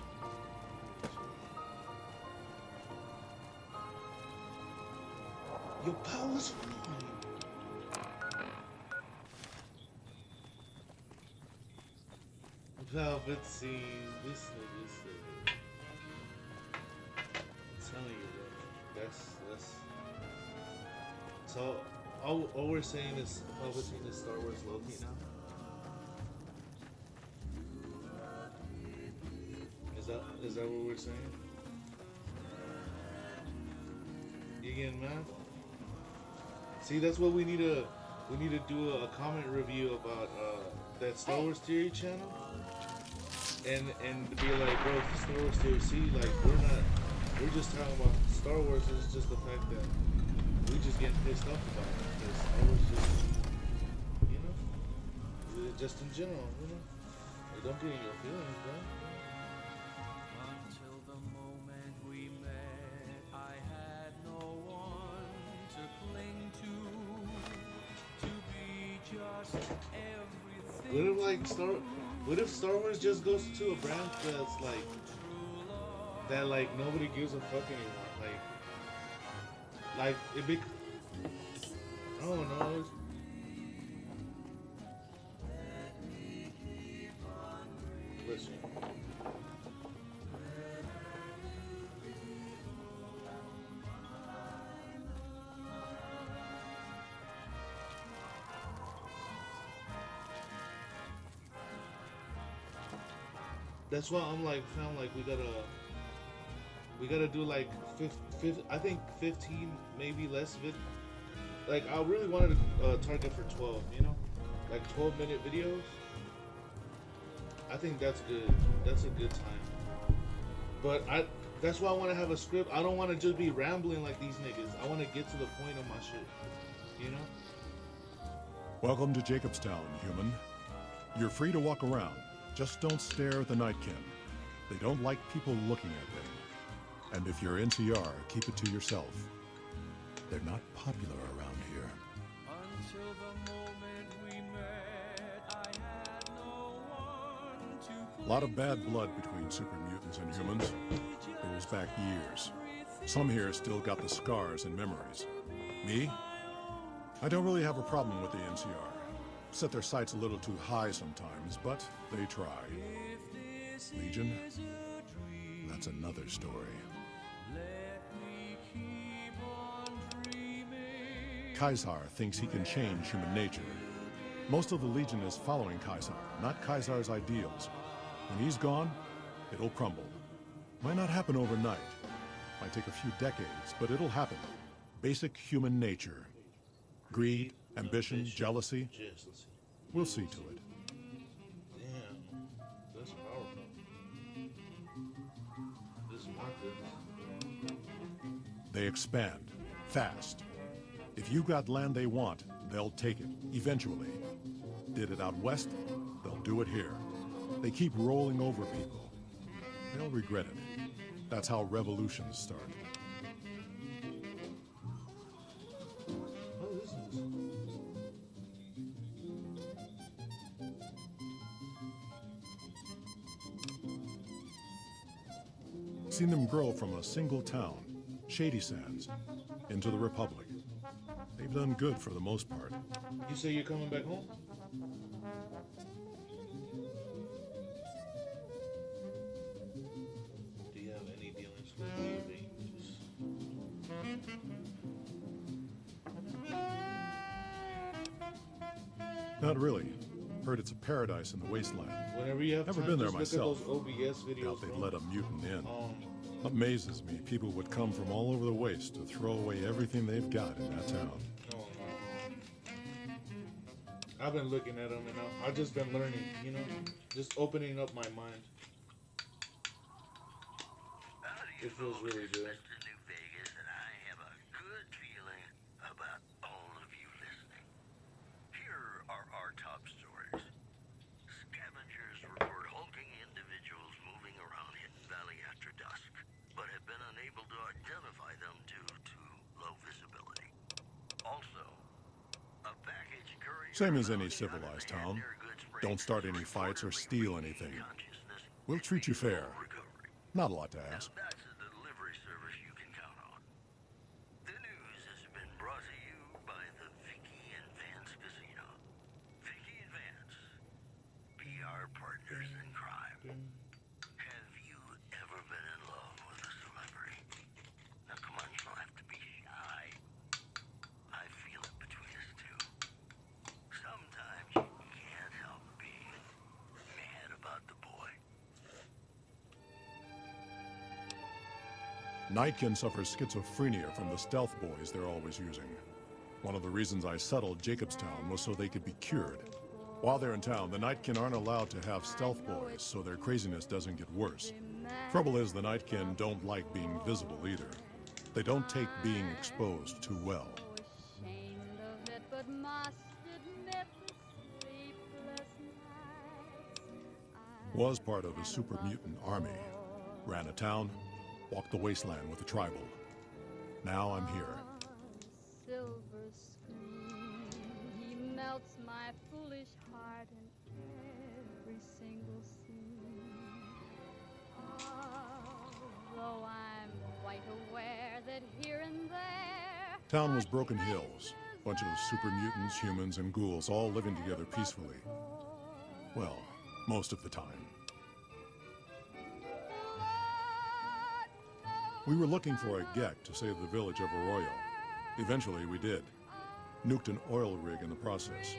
S1: Your power's fine. Velvet scene. This nigga. I'm telling you, bro. That's. So all we're saying is Palpatine is Star Wars Loki now. Is that what we're saying? You getting mad? See, that's what we need to do a comment review about that Star Wars Theory channel, and be like, bro, Star Wars Theory. See, like we're just talking about Star Wars. It's just the fact that we just getting pissed off about it because Star Wars just, you know, just in general, you know, like, don't get in your feelings, bro.
S3: Until the moment we met, I had no one to cling to be just everything.
S1: What if Star Wars just goes to a brand that's like nobody gives a fuck anymore? Like it be, I don't know. Listen. That's why I'm like, fam, like we gotta do like I think 15, maybe less like I really wanted to target for 12, you know, like 12-minute videos. I think that's good. That's a good time. But that's why I want to have a script. I don't want to just be rambling like these niggas. I want to get to the point of my shit, you know.
S20: Welcome to Jacobstown, human. You're free to walk around. Just don't stare at the Nightkin. They don't like people looking at them. And if you're NCR, keep it to yourself. They're not popular around here.
S3: Until the moment we met, I
S20: A lot of bad blood between super mutants and humans. Goes back years. Some here still got the scars and memories. Me? I don't really have a problem with the NCR. Set their sights a little too high sometimes, but they try. Legion? That's another story. Caesar thinks he can change human nature. Most of the Legion is following Caesar, not Caesar's ideals. When he's gone, it'll crumble. Might not happen overnight. Might take a few decades, but it'll happen. Basic human nature. Greed, ambition, jealousy. We'll see to it.
S1: Damn, that's powerful. This market.
S20: They expand, fast. If you got land they want, they'll take it, eventually. Did it out west, they'll do it here. They keep rolling over people. They'll regret it. That's how revolutions start.
S1: What is this?
S20: Seen them grow from a single town, Shady Sands, into the Republic. They've done good for the most part.
S1: You say you're coming back home? Do you have any dealings with nepobabies?
S20: Not really. Heard it's a paradise in the wasteland.
S1: Whenever you have
S20: Never
S1: time,
S20: been there
S1: just look
S20: myself.
S1: at those OBS videos.
S20: Doubt they'd
S1: bro.
S20: let a mutant in. Amazes me people would come from all over the waste to throw away everything they've got in that town.
S1: No. I've been looking at them and I've just been learning, you know, just opening up my mind. It feels really good.
S5: Mr. New Vegas, and I have a good feeling about all of you listening. Here are our top stories. Scavengers report hulking individuals moving around Hidden Valley after dusk, but have been unable to identify them due to low visibility. Also, a package courier
S20: Same as any civilized town. Don't start any fights or steal anything. We'll treat you fair. Not a lot to ask.
S5: That's a delivery service you can count on. The news has been brought to you by the Vicky and Vance Casino. Vicky and Vance, PR partners in crime. Have you ever been in love with a celebrity? Now come on, you don't have to be shy. I feel it between us two. Sometimes you can't help being mad about the boy.
S20: Nightkin suffers schizophrenia from the stealth boys they're always using. One of the reasons I settled Jacobstown was so they could be cured. While they're in town, the Nightkin aren't allowed to have stealth boys, so their craziness doesn't get worse. Trouble is, the Nightkin don't like being visible either. They don't take being exposed too well.
S10: Ashamed of it, but must admit the sleepless nights.
S20: Was part of a super mutant army. Ran a town, walked the wasteland with a tribal. Now I'm here.
S10: Silver screen, he melts my foolish heart in every single scene. Although I'm quite aware that here and there
S20: Town was Broken Hills. Bunch of super mutants, humans, and ghouls all living together peacefully. Well, most of the time. We were looking for a Gek to save the village of Arroyo. Eventually, we did. Nuked an oil rig in the process.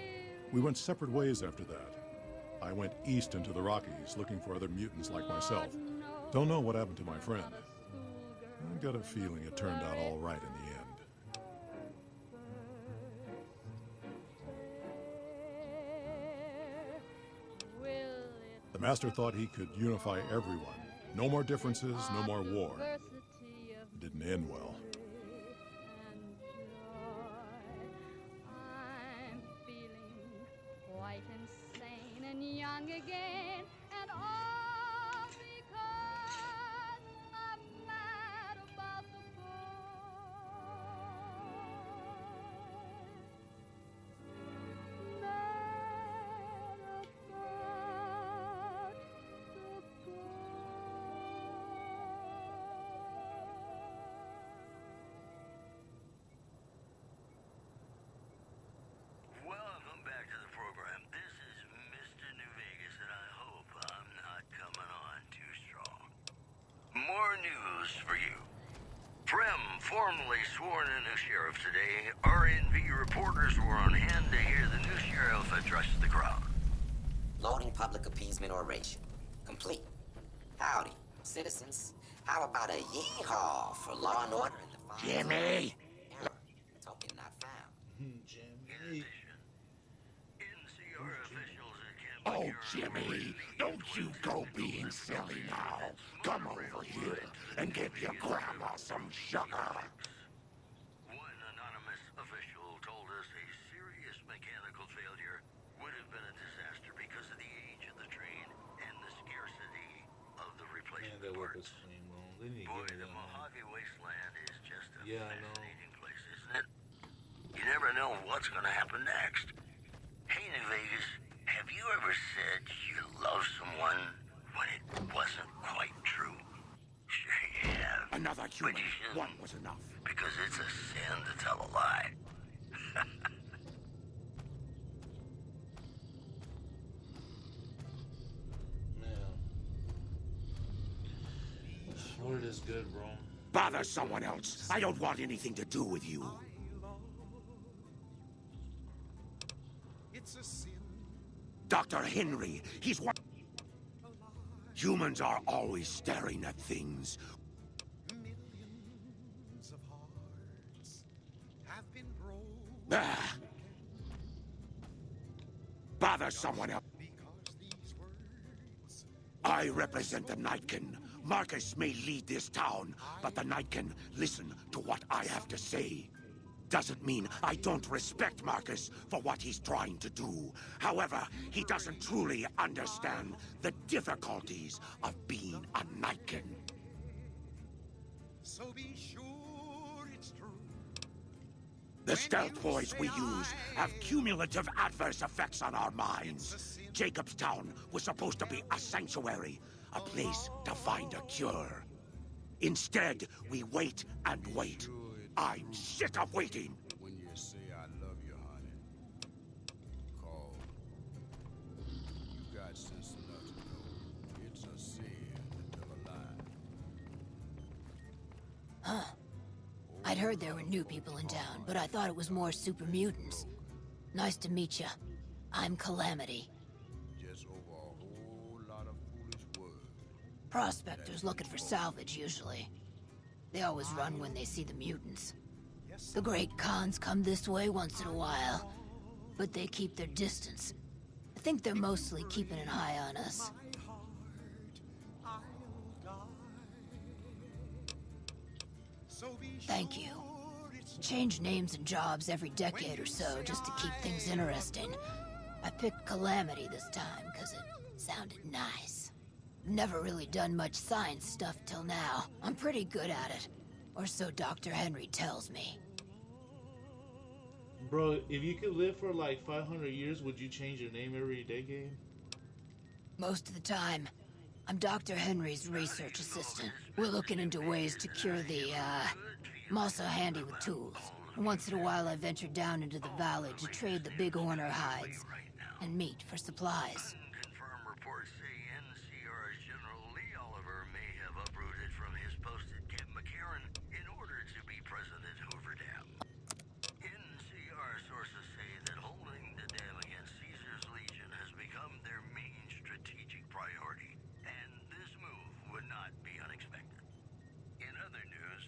S20: We went separate ways after that. I went east into the Rockies, looking for other mutants like myself. Don't know what happened to my friend. I got a feeling it turned out all right in the end. The Master thought he could unify everyone. No more differences, no more war. Didn't end well.
S10: I'm feeling quite insane and young again, and all because I'm mad about the boy. Mad about the
S5: today, RNV reporters were on hand to hear the new sheriff address the crowd.
S18: Loading public appeasement oration. Complete. Howdy, citizens. How about a yee-haw for law and order in the fine
S5: Jimmy!
S18: Error. Token not found.
S1: Jimmy.
S5: NCR officials at Camp
S21: Oh,
S5: McCarran
S21: Jimmy, don't you go being silly now. Come over here and give your grandma some sugar.
S5: One anonymous official told us a serious mechanical failure would have been a disaster because of the age of the train and the scarcity of the
S1: Man,
S5: replacement
S1: that whip
S5: parts.
S1: is clean, bro. They need to
S5: Boy,
S1: give me
S5: the
S1: that, man.
S5: Mojave Wasteland is just a
S1: Yeah, I know.
S5: fascinating place, isn't it? You never know what's gonna happen next. Hey, New Vegas, have you ever said you love someone when it wasn't quite true? Sure you have.
S21: Another
S5: But
S21: human.
S5: you shouldn't,
S21: One was enough.
S5: because it's a sin to tell a lie.
S1: Man. Word is good, bro.
S21: Bother someone else. I don't want anything to do with you.
S15: It's a sin.
S21: Dr. Henry, he's what? Humans are always staring at things.
S15: Millions of hearts have been broken.
S21: Ah. Bother someone else.
S15: Because these words
S21: I represent the Nightkin. Marcus may lead this town, but the Nightkin listen to what I have to say. Doesn't mean I don't respect Marcus for what he's trying to do. However, he doesn't truly understand the difficulties of being a Nightkin.
S15: so be sure it's true.
S21: The stealth boys we use have cumulative adverse effects on our minds. Jacobstown was supposed to be a sanctuary, a place to find a cure. Instead, we wait and wait. I'm sick of waiting.
S22: When you say I love you, honey, call. You got sense enough to know it's a sin to live a lie.
S23: Huh. I'd heard there were new people in town, but I thought it was more super mutants. Nice to meet you. I'm Calamity.
S22: Just over a whole lot of foolish words.
S23: Prospectors looking for salvage, usually. They always run when they see the mutants. The great Khans come this way once in a while, but they keep their distance. I think they're mostly keeping an eye on us. Thank you. Change names and jobs every decade or so just to keep things interesting. I picked Calamity this time because it sounded nice. Never really done much science stuff till now. I'm pretty good at it. Or so Dr. Henry tells me.
S1: Bro, if you could live for like 500 years, would you change your name every decade?
S23: Most of the time. I'm Dr. Henry's research assistant. We're looking into ways to cure the, I'm also handy with tools. Once in a while I venture down into the valley to trade the bighorn hides and meat for supplies.
S5: Unconfirmed reports say NCR's General Lee Oliver may have uprooted from his post at Camp McCarran in order to be present at Hoover Dam. NCR sources say that holding the dam against Caesar's Legion has become their main strategic priority, and this move would not be unexpected. In other news,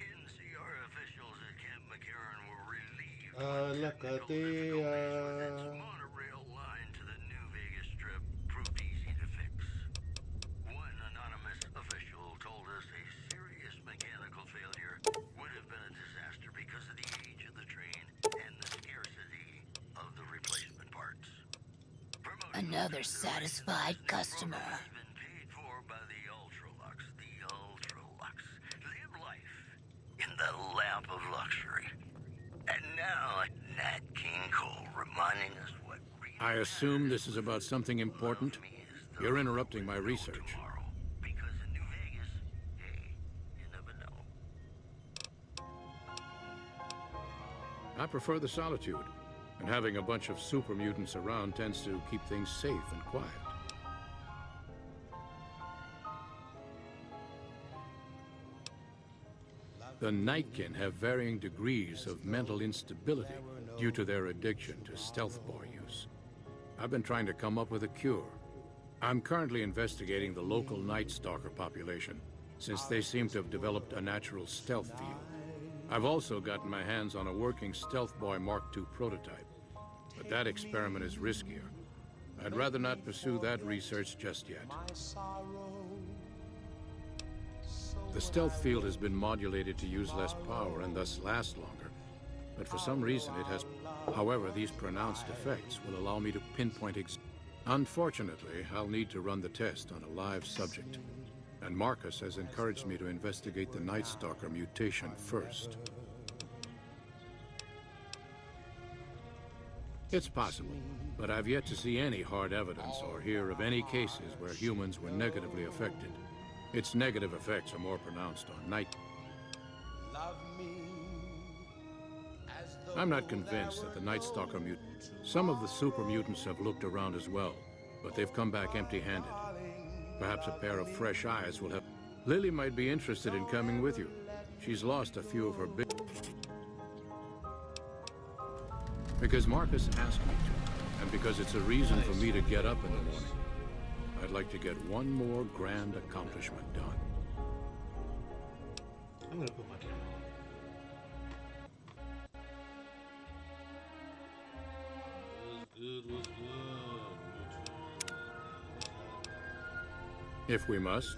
S5: NCR officials at Camp McCarran were relieved
S1: La catea.
S5: monorail line to the New Vegas Strip proved easy to fix. One anonymous official told us a serious mechanical failure would have been a disaster because of the age of the train and the scarcity of the replacement parts.
S23: Another satisfied customer.
S5: Been paid for by the Ultralux. The Ultralux. Live life in the lap of luxury. And now, Nat King Cole reminding us what
S24: I assume this is about something important? You're interrupting my research.
S5: because in New Vegas, hey, you never know.
S24: I prefer the solitude, and having a bunch of super mutants around tends to keep things safe and quiet. The Nightkin have varying degrees of mental instability due to their addiction to stealth boy use. I've been trying to come up with a cure. I'm currently investigating the local Night Stalker population, since they seem to have developed a natural stealth field. I've also gotten my hands on a working Stealth Boy Mark II prototype, but that experiment is riskier. I'd rather not pursue that research just yet. The stealth field has been modulated to use less power and thus last longer, but for some reason it has... However, these pronounced effects will allow me to pinpoint Unfortunately, I'll need to run the test on a live subject, and Marcus has encouraged me to investigate the Night Stalker mutation first. It's possible, but I've yet to see any hard evidence or hear of any cases where humans were negatively affected. Its negative effects are more pronounced on Night. I'm not convinced that the Night Stalker Some of the super mutants have looked around as well, but they've come back empty-handed. Perhaps a pair of fresh eyes will help. Lily might be interested in coming with you. She's lost a few of her big... Because Marcus asked me to, and because it's a reason for me to get up in the morning. I'd like to get one more grand accomplishment done.
S1: I'm gonna put my camera on. What's good?
S24: If we must.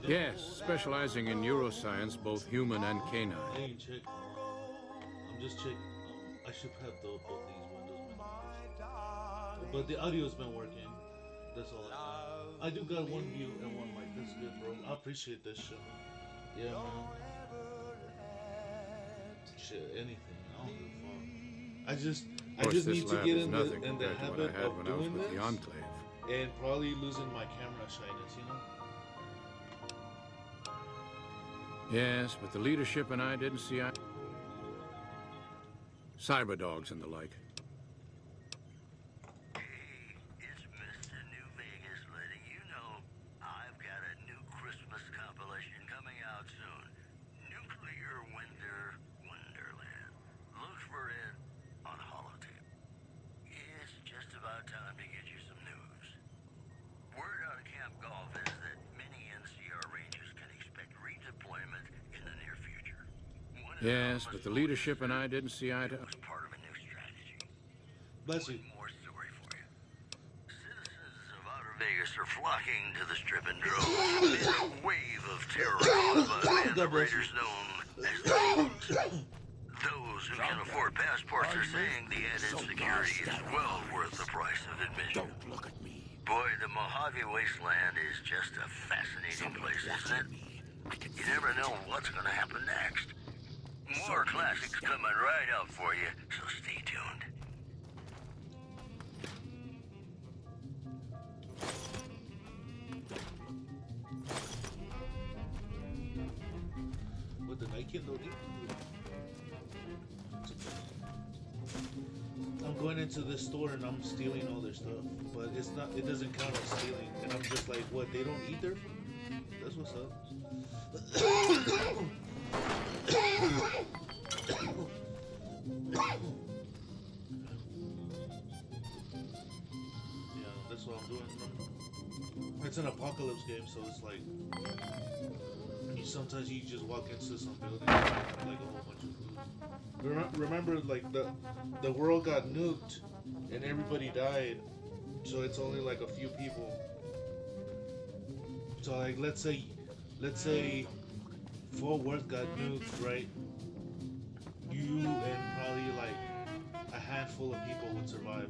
S24: Yes, specializing in neuroscience, both human and canine.
S1: I ain't checking. I'm just checking. I should have both these windows, man. But the audio's been working. That's all I do got one view and one mic. That's good, bro. I appreciate this shit, man. Yeah, man. Shit, anything. I don't give a fuck. I just need to get in the habit of doing this.
S24: The Enclave.
S1: And probably losing my camera shyness, you know?
S24: Yes, but the leadership and I didn't see eye. Cyber dogs and the like.
S5: Hey, it's Mr. New Vegas letting you know I've got a new Christmas compilation coming out soon. Nuclear Winter Wonderland. Look for it on holotape. It's just about time to get you some news. Word out of Camp Golf is that many NCR Rangers can expect redeployment in the near future.
S24: Yes, but the leadership and I didn't see eye to eye.
S5: Part of a new strategy.
S1: Bless you.
S5: One more story for you. Citizens of Outer Vegas are flocking to the Strip and droves amid a wave of terror caused by the operators known as the Thieves. Those who can afford passports are saying the added security is well worth the price of admission.
S21: Don't look at me.
S5: Boy, the Mojave Wasteland is just a fascinating place, isn't it? You never know what's going to happen next. More classics coming right up for you, so stay tuned.
S1: With the Nike and I'm going into this store and I'm stealing all their stuff, but it's not. It doesn't count as stealing, and I'm just like, what? They don't eat their food? That's what's up. Yeah, that's what I'm doing. It's an apocalypse game, so it's like sometimes you just walk into some building and have like a whole bunch of food. Remember, like the world got nuked and everybody died, so it's only like a few people. So like let's say Fort Worth got nuked, right? You and probably like a handful of people would survive.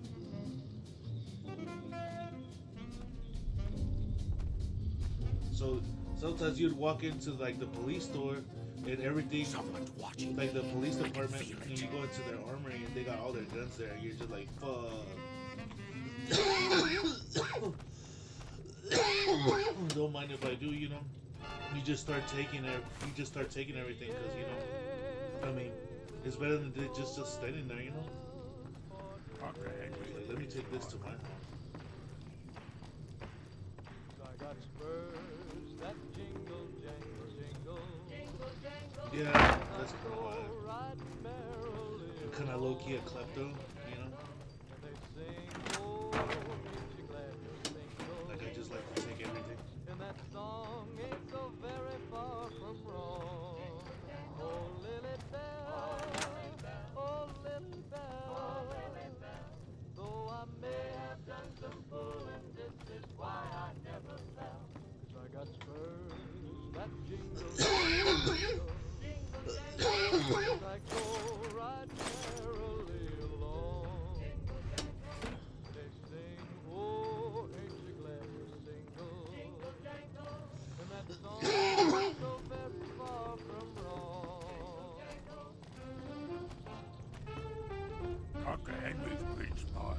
S1: So sometimes you'd walk into like the police store and everything, like the police department, and you go into their armory and they got all their guns there, and you're just like, fuck. Don't mind if I do, you know. You just start taking everything, because you know, I mean, it's better than just standing there, you know. Okay. Like, let me take this to my house.
S3: I got spurs that jingle, jangle, jingle.
S1: Yeah, that's kind of why. I'm kind of low-key a klepto, you know? Like, I just like to take everything.
S3: And that song ain't so very far from wrong. Oh, Lily Bell, oh, Lily Bell, though I may have done some fooling, this is why I never fell. 'Cause I got spurs that jingle, jingle, jingle, jangle, as I go riding merrily along. They sing, oh, ain't you glad you're single? And that song is so very far from wrong.
S21: Tuck ahead with Prince Mark.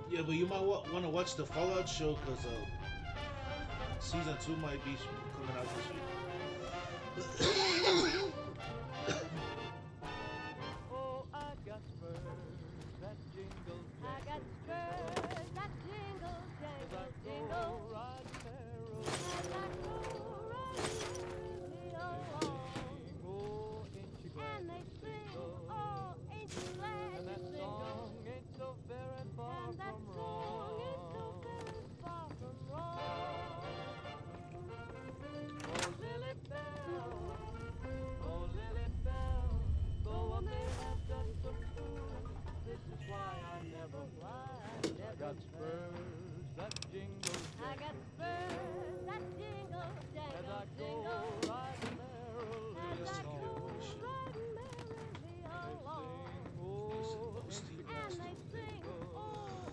S1: Yeah, but you might want to watch the Fallout show because season 2 might be coming out this week.
S3: Oh, I got spurs that jingle, I got spurs that jingle, jangle, jingle, riding merrily. As I go riding along. Oh, ain't you glad and they sing, oh, ain't you glad and that song ain't so very far from wrong. Oh, Lily Bell, oh, Lily Bell, though I may have done some fooling, this is why I never fly. I got spurs that jingle, I got spurs that jingle, jangle, as I go riding merrily along. They sing, oh, and they sing, oh,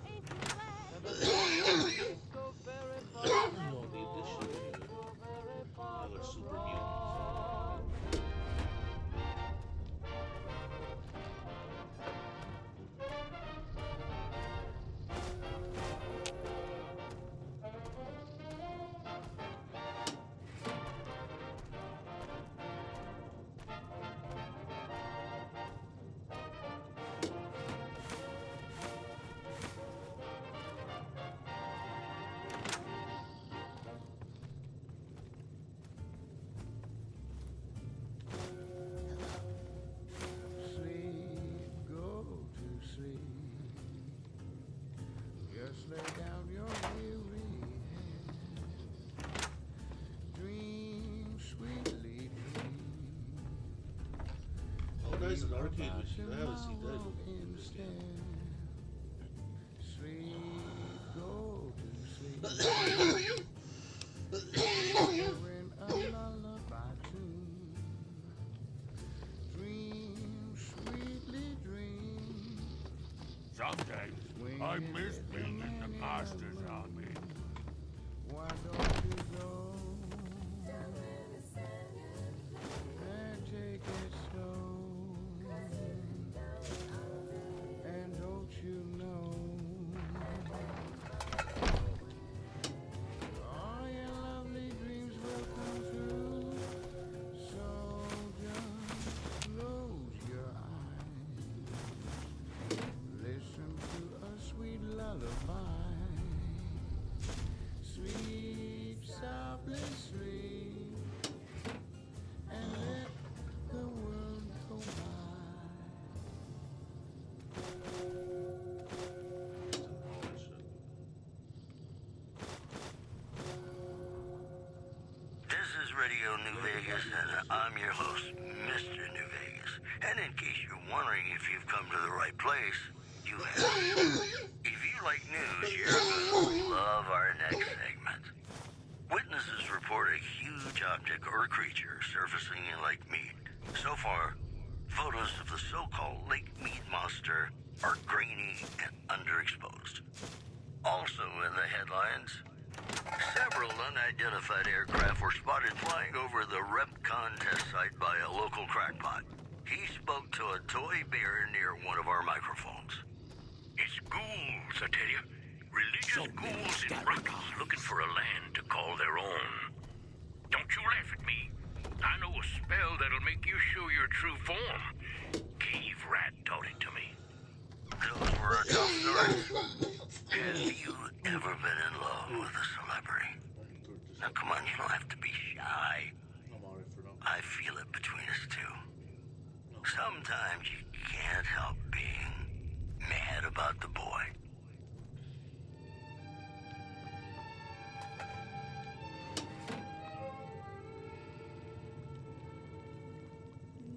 S3: ain't you glad? And the song is so very far from
S1: You don't need this shit anyway.
S3: so very far
S1: Now it's
S3: from
S1: super
S3: wrong.
S15: Just lay down your weary head. Dream sweetly, dream.
S1: Oh, there's an arcade machine. I haven't seen that.
S15: Sleep, go to sleep. Hearing a lullaby tune. Dream sweetly, dream.
S21: Some days, I miss being in the master's army.
S15: Why don't you go and take it slow? And don't you know all your lovely dreams will come true? So just close your eyes. Listen to a sweet lullaby. Sleep softly, sleep, and let the world go by.
S5: This is Radio New Vegas, and I'm your host, Mr. New Vegas. And in case you're wondering if you've come to the right place, you have. If you like news, you're going to love our next segment. Witnesses report a huge object or creature surfacing in Lake Mead. So far, photos of the so-called Lake Mead monster are grainy and underexposed. Also in the headlines, Several unidentified aircraft were spotted flying over the REPCON test site by a local crackpot. He spoke to a toy bear near one of our microphones.
S2: It's ghouls, I tell you. Religious ghouls in rockets looking for a land to call their own. Don't you laugh at me. I know a spell that'll make you show your true form. Cave Rat taught it to me.
S5: Those were our top stories. Have you ever been in love with a celebrity? Now come on, you don't have to be shy. I feel it between us two. Sometimes you can't help being mad about the boy.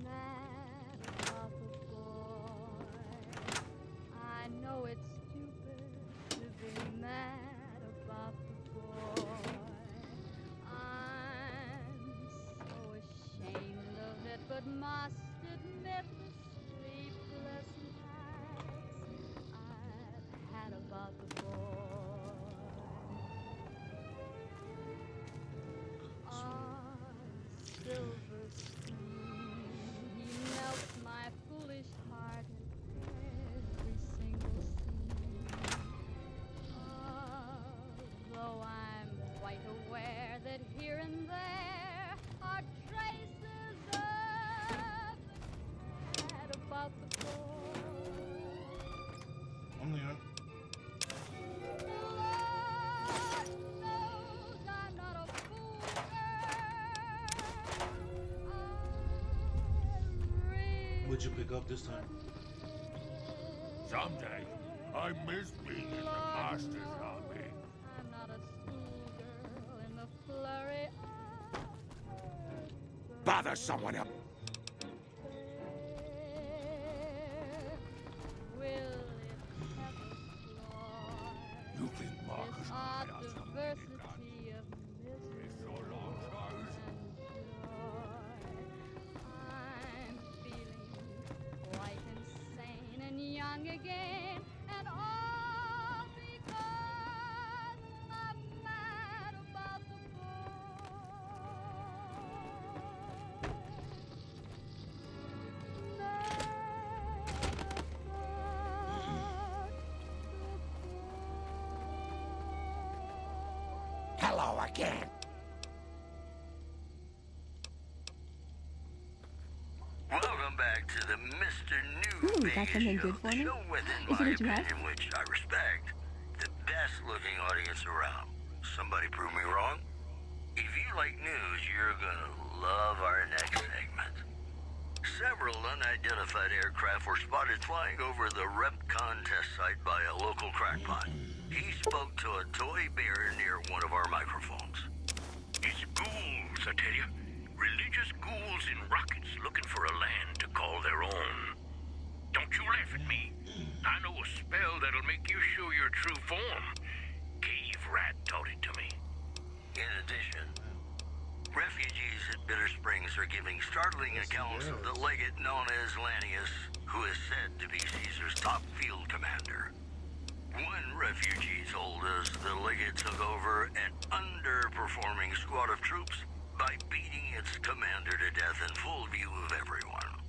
S10: Mad about the boy. I know it's stupid to be mad about the boy. I'm so ashamed of it, but must admit the sleepless nights I've had about the boy. On silver spoon, he melts my foolish heart at every single scene. Although I'm quite aware that here and there are traces of the cat about the boy.
S1: I'm there.
S10: Lord knows I'm not a fool,
S1: What'd you pick up this time?
S21: Someday, I miss being in the Master's army.
S10: I'm not a schoolgirl in the flurry of
S21: Bother someone else.
S10: will it ever fly?
S21: You think Marcus
S10: This
S21: would
S10: odd
S21: get us something
S10: diversity of misery
S21: with your long toes?
S10: and joy. I'm feeling quite insane and young again, and all because I'm mad about the
S21: Hello again.
S5: Welcome back to the Mr. New
S14: Ooh,
S5: Vegas
S14: got something
S5: show.
S14: good for
S5: The
S14: me?
S5: show with, in
S14: Is it
S5: my
S14: what you have?
S5: opinion, which I respect, the best looking audience around. Somebody prove me wrong? If you like news, you're gonna love our next segment. Several unidentified aircraft were spotted flying over the REPCON test site by a local crackpot. He spoke to a toy bear near one of our microphones.
S2: It's ghouls, I tell you. Religious ghouls in rockets looking for a land to call their own. Don't you laugh at me. I know a spell that'll make you show your true form. Cave Rat taught it to me.
S5: In addition, refugees at Bitter Springs are giving startling accounts of the legate known as Lanius, who is said to be Caesar's top field commander. One refugee told us the legate took over an underperforming squad of troops by beating its commander to death in full view of everyone.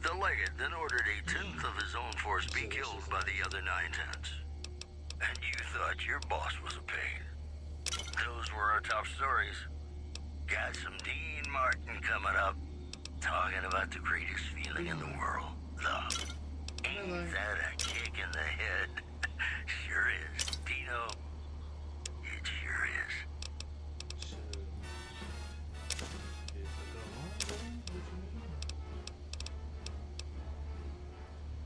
S5: The legate then ordered a tenth of his own force be killed by the other 9/10. And you thought your boss was a pain. Those were our top stories. Got some Dean Martin coming up, talking about the greatest feeling in the world. Love. Ain't that a kick in the head? Sure is. Dino, it sure is.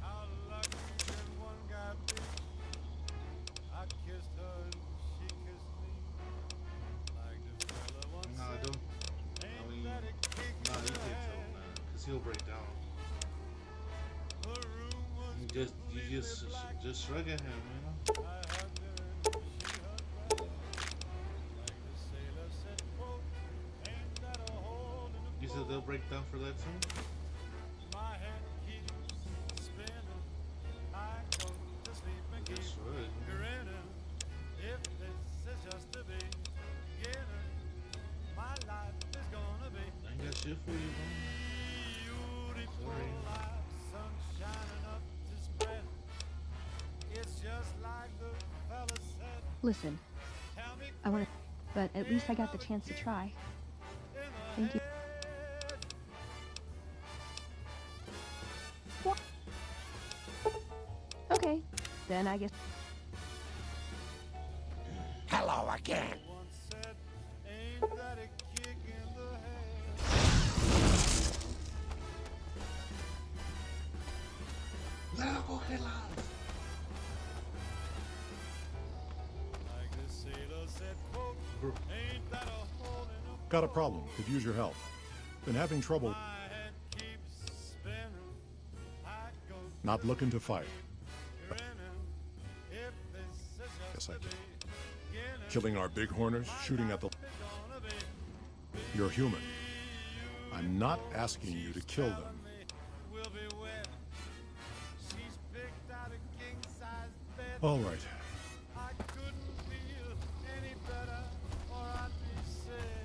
S15: How lucky can one guy be? I kissed her and she kissed me. Like the fella once
S1: Nah,
S15: said,
S1: don't. I mean,
S15: that a kick
S1: nah,
S15: in
S1: you
S15: the
S1: can't tell,
S15: head?
S1: man, because he'll break down.
S15: Her room was
S1: You just shrug at him, you know?
S15: I hugged her and she hugged back. Like the sailor said, quote, ain't that a hole in the
S1: You said they'll break down for that too?
S15: my head keeps spinning. I go to sleep and keep
S1: That's right.
S15: grinning. If they is just the beginning. My life is gonna be
S1: I ain't got shit for you, bro.
S15: beautiful
S1: Sorry.
S15: life, sunshine enough to spread. It's just like the fella said.
S14: Listen,
S15: Tell me
S14: I want to, but at least I got the chance to try. Thank you. What? Okay, then I guess.
S21: Hello again.
S15: once said, ain't that a kick in the head? Like the sailor said, quote, ain't that a hole in a
S20: Got a problem. Could use your help. Been having trouble.
S15: my head keeps spinning. I go
S20: Not looking to fight.
S15: grinning. If this is
S20: Yes,
S15: just
S20: I
S15: the
S20: can.
S15: beginning,
S20: Killing our bighorners, shooting at the...
S15: gonna be
S20: You're human. I'm not asking you to kill them.
S15: we'll be wet. She's picked out a king-size bed.
S20: All right.
S15: I couldn't feel any better, or I'd be sick.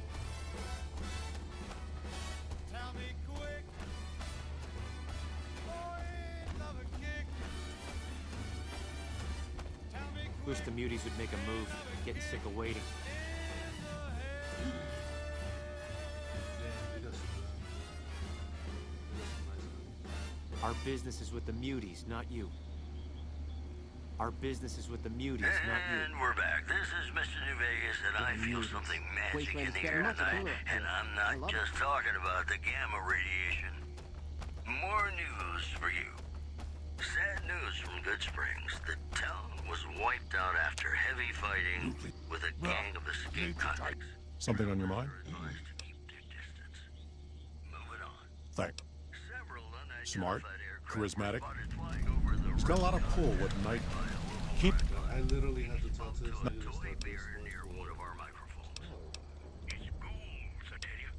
S15: Tell me quick, boy, ain't love a kick. Tell me quick.
S6: Wish the muties would make a move. Getting sick of waiting. Our business is with the muties, not you. Our business is with the muties, not you.
S5: And we're back. This is Mr. New Vegas, and I feel something magic in the air tonight. And I'm not just talking about the gamma radiation. More news for you. Sad news from Good Springs. The town was wiped out after heavy fighting with a gang of escaped convicts.
S20: Something on your mind?
S5: Advised to keep their distance. Moving on.
S20: Thank.
S5: Several
S20: Smart,
S5: unidentified aircraft
S20: charismatic.
S5: spotted flying over the
S20: He's got a lot of pull with night. Keep.
S1: I literally had to talk to this nigga to
S5: toy
S1: start this.
S5: beer near one of our microphones.
S2: It's ghouls, I tell you.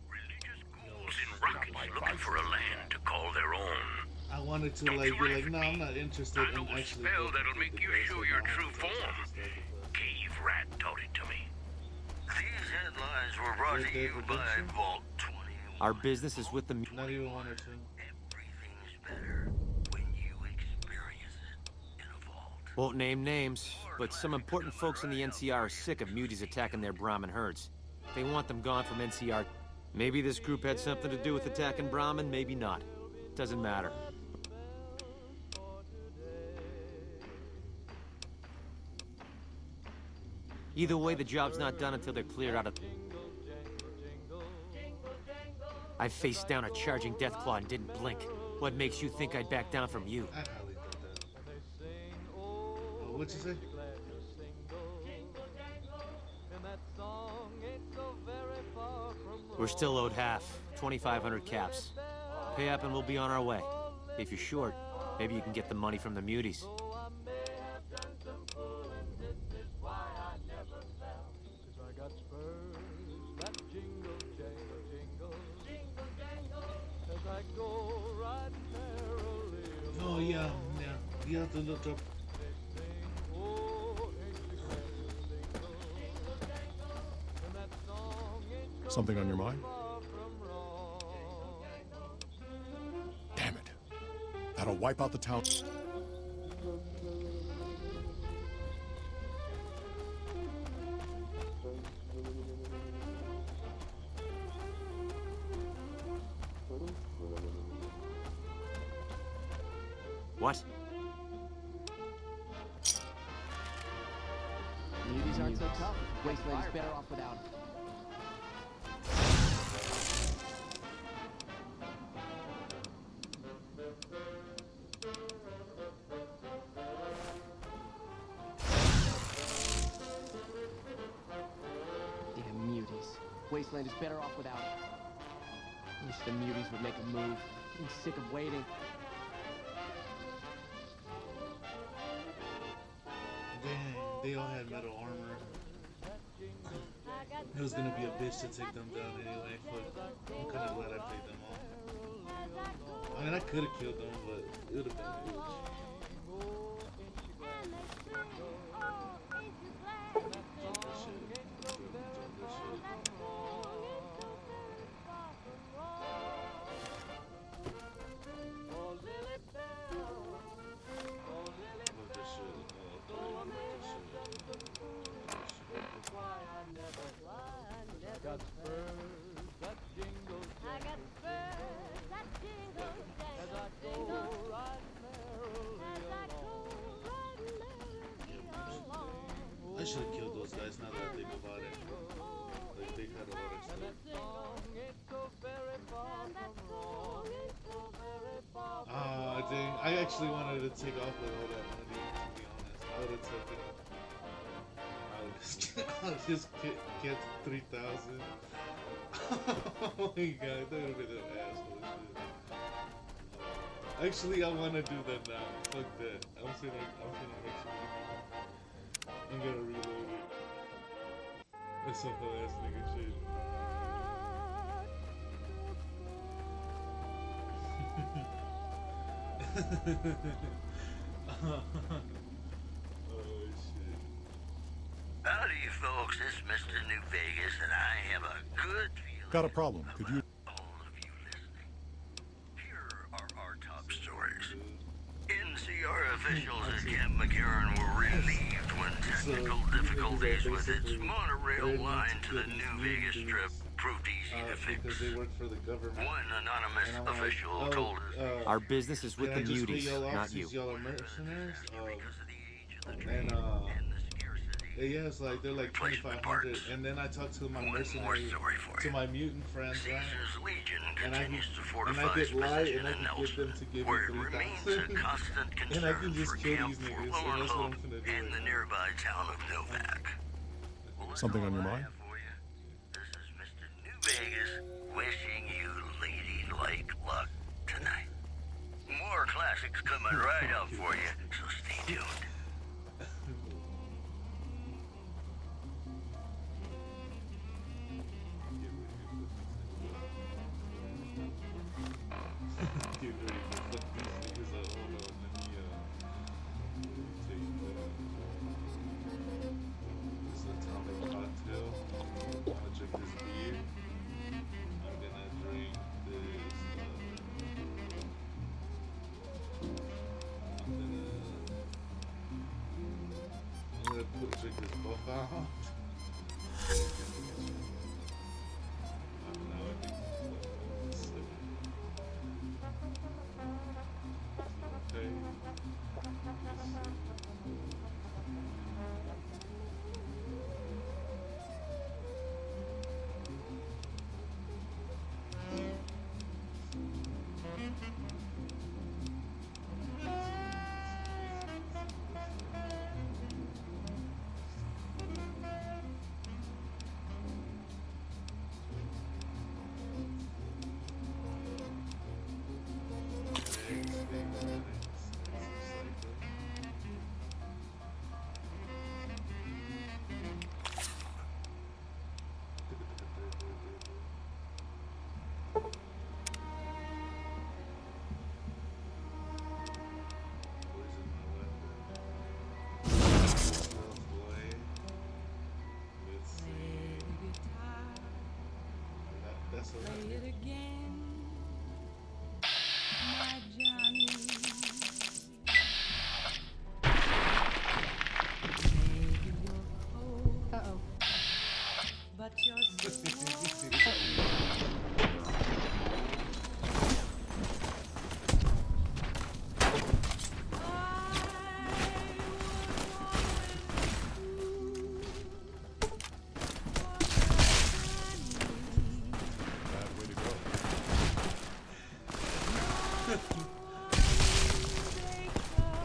S2: Religious ghouls in rockets looking for a land to call their own.
S1: I wanted to like be like, no, I'm not interested
S2: I know
S1: in
S2: a
S1: actually.
S2: spell
S1: go
S2: that'll
S1: through
S2: make
S1: the
S2: you
S1: guys
S2: show
S1: that
S2: your
S1: know how
S2: true
S1: to
S2: form.
S1: stuff, but-
S2: Cave Rat taught it to me.
S5: These headlines were brought to you by Vault 21.
S6: Our business is with the muties.
S1: Not even one or two.
S5: Everything's better when you experience it in a vault.
S6: Won't name names, but some important folks in the NCR are sick of muties attacking their Brahmin herds. They want them gone from NCR. Maybe this group had something to do with attacking Brahmin, maybe not. Doesn't matter. Either way, the job's not done until they're cleared out of... I faced down a charging Deathclaw and didn't blink. What makes you think I'd back down from you?
S1: I highly doubt that. Oh, what'd you say?
S6: We're still owed half, 2,500 caps. Pay up and we'll be on our way. If you're short, maybe you can get the money from the muties.
S1: Oh yeah, yeah. You have to look up.
S20: Something on your mind? Damn it. That'll wipe out the town.
S6: What?
S7: Muties aren't so tough. Wasteland's better off without them. Damn muties. Wasteland is better off without them. Wish the muties would make a move. Getting sick of waiting.
S1: Dang, they all had metal armor. It was gonna be a bitch to take them down anyway, but I'm kinda glad I played them off. I mean, I could've killed them, but it would've been a bitch.
S3: That's why I never got spurs that jingle, jingle, jingle. As I go riding merrily along.
S1: I should have killed those guys now that I think about it. Like, they had a lot of
S3: And that
S1: stuff.
S3: song ain't so very far from wrong.
S1: Ah, dang. I actually wanted to take off with all that money, to be honest. I would have taken it. I'll just get 3,000. Oh my god, that would have been an asshole shit. Actually, I want to do that now. Fuck that. I'm gonna actually. I'm gonna reload it. That's some whole ass nigga shit. Oh shit.
S5: Howdy, folks. It's Mr. New Vegas, and I have a good feeling.
S20: Got a problem. Could you...
S5: All of you listening. Here are our top stories. NCR officials at Camp McCarran were relieved when technical difficulties with its monorail line to the New Vegas Strip proved easy to fix.
S1: Because they work for the government.
S5: One anonymous official told us
S6: Our business is with the muties, not you.
S1: Y'all are mercenaries. And yeah, it's like they're like 2,500. And then I talked to my mercenary, to my mutant friends, right? And I get light, and I can get them to give me 3,000. And I can just kill these niggas. So that's what I'm gonna do.
S5: in the nearby town of Novak.
S20: Something on your mind?
S5: This is Mr. New Vegas wishing you ladylike luck tonight. More classics coming right up for you, so stay tuned.
S1: Get ready to fuck these niggas up. Hold on, let me take this atomic cocktail. I'm gonna drink this beer. I'm gonna drink this. I'm gonna drink this buff out. Now I think it's slipping. Okay.
S13: Play it again, my Johnny. Maybe you're cold, but you're so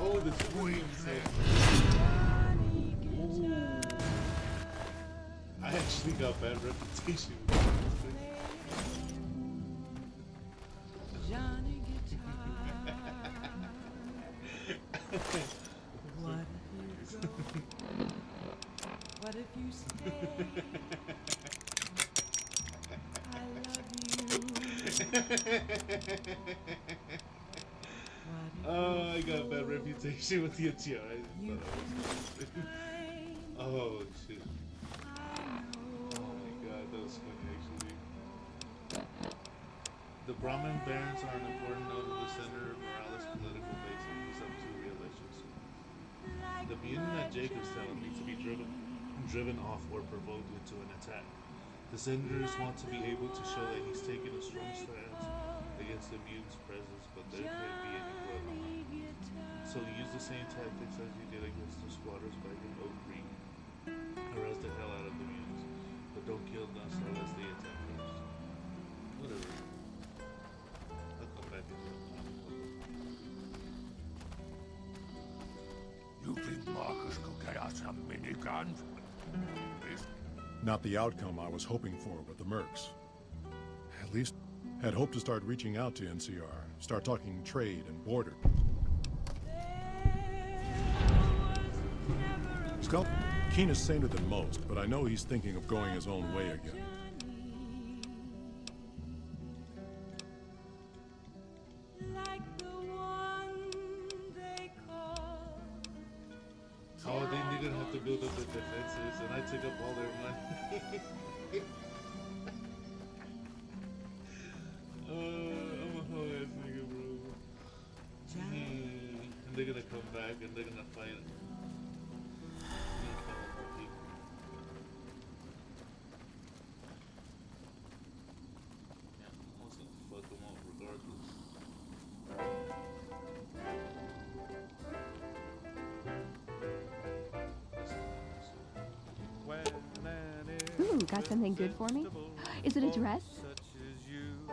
S1: Oh, the screams hit. I actually got bad reputation.
S13: Johnny Guitar. What if you go? What if you stay? I love you.
S1: Oh, I got a bad reputation with the NTR. Oh shit. Oh my god, that was funny actually. The Brahmin Barons are an important node of the center of Morales' political base and he's up to re-election soon. The mutant at Jacobstown needs to be driven driven off or provoked into an attack. The senators want to be able to show that he's taken a strong stance against the mutant's presence, but there can't be any blood on him. So use the same tactics as you did against the squatters back in Oak Creek. Harass the hell out of the mutants, but don't kill them unless they attack first. Whatever. I'll come back and do it.
S21: You think Marcus could get us a minigun?
S20: Not the outcome I was hoping for with the mercs. At least, had hoped to start reaching out to NCR, start talking trade and border. Skull, Keen is saner than most, but I know he's thinking of going his own way again.
S1: Oh, they didn't have to build up the defenses, and I took up all their money. I'm a whole ass nigga, bro. And they're gonna come back and they're gonna fight.
S14: Ooh, got something good for me? Is it a dress?
S15: Such as you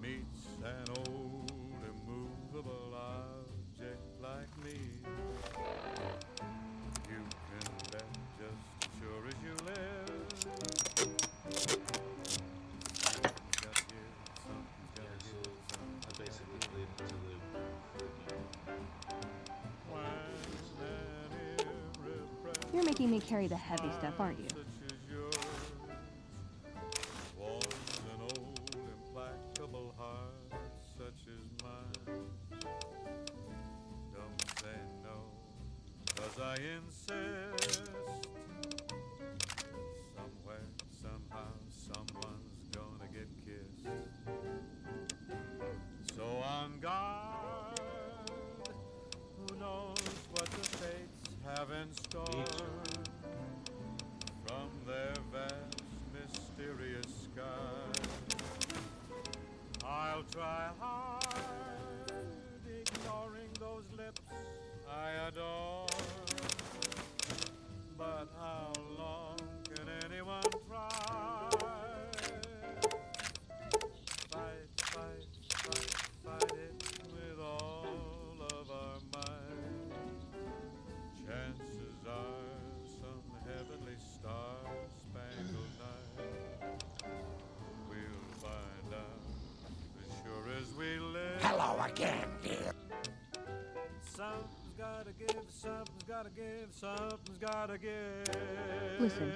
S15: meets an old immovable object like me. You can bet just as sure as you live.
S1: I basically played it to live.
S14: You're making me carry the heavy stuff, aren't you?
S15: Was an old implacable heart such as mine. Don't say no, 'cause I insist. Somewhere, somehow, someone's gonna get kissed. So on guard, who knows what the fates have in store from their vast, mysterious sky. I'll try hard, ignoring those lips I adore. But how long can anyone try? Fight it with all of our might. Chances are some heavenly star-spangled night we'll find out as sure as we live.
S21: Hello again, dear.
S15: Something's gotta give, something's gotta give, something's gotta give.
S14: Listen.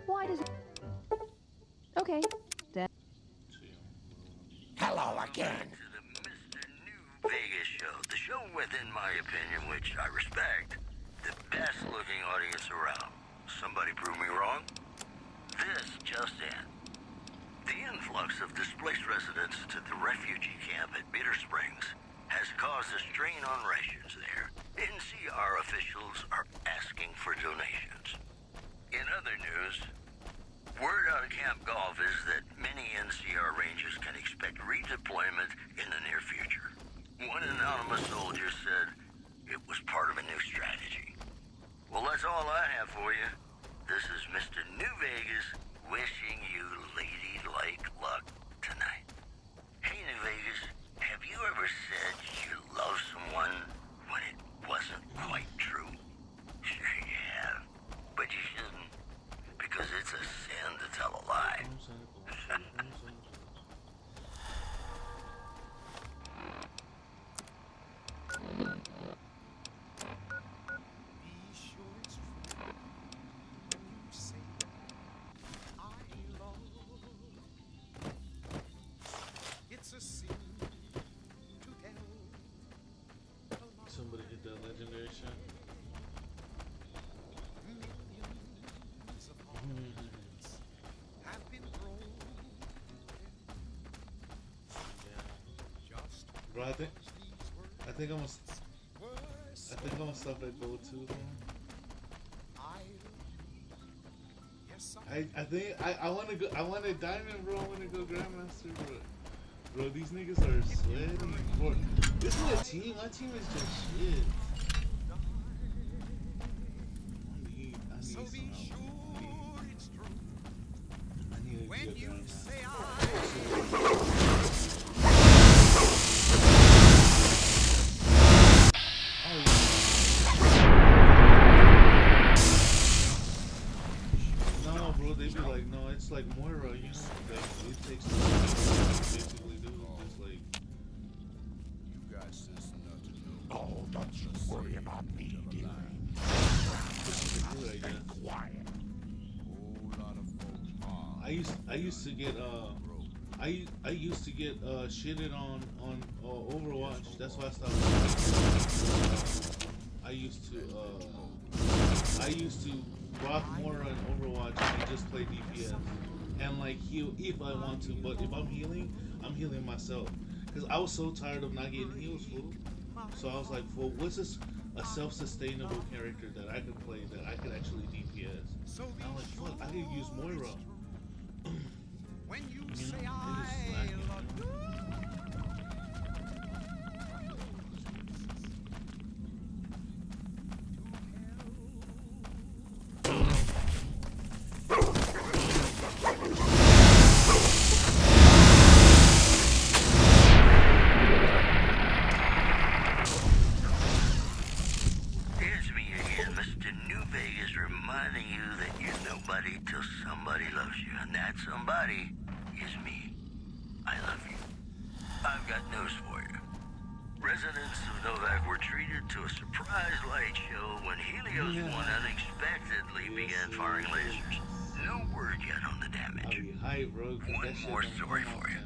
S14: Why does it... Okay, then.
S21: Hello again.
S5: To the Mr. New Vegas show. The show with, in my opinion, which I respect, the best looking audience around. Somebody prove me wrong? This just in. The influx of displaced residents to the refugee camp at Bitter Springs has caused a strain on rations there. NCR officials are asking for donations. In other news, word out of Camp Golf is that many NCR Rangers can expect redeployment in the near future. One anonymous soldier said it was part of a new strategy. Well, that's all I have for you. This is Mr. New Vegas wishing you ladylike luck tonight. Hey, New Vegas, have you ever said you love someone when it wasn't quite true? Sure you have, but you shouldn't, because it's a sin to tell a lie.
S1: Somebody hit that legendary shot. Bro, I think I'm gonna think I'm gonna stop at gold too. I think I want to go. I want a diamond, bro. I want to go grandmaster, bro. Bro, these niggas are sweating. Bro, this is a team. My team is just shit. I need some help. I need to be a grandmaster. No, bro, they be like, no, it's like Moira, you know, like, it takes time to basically do just like.
S22: You got sense enough to know.
S21: Oh, don't you worry about me, dear.
S22: Quiet. Whole lot of folks are.
S1: I used to get I used to get shitted on Overwatch. That's why I stopped. I used to rock Moira in Overwatch and just play DPS and like heal if I want to. But if I'm healing myself because I was so tired of not getting heals, fool. So I was like, well, what's this? A self-sustainable character that I could play that I could actually DPS. And I'm like, fuck, I could use Moira.
S15: When you
S1: know,
S15: say
S1: it is
S15: I
S1: lacking.
S15: love you.
S5: It's me again, Mr. New Vegas, reminding you that you're nobody till somebody loves you, and that somebody is me. I love you. I've got news for you. Residents of Novak were treated to a surprise light show when Helios 1 unexpectedly began firing lasers. No word yet on the damage. One more story for you.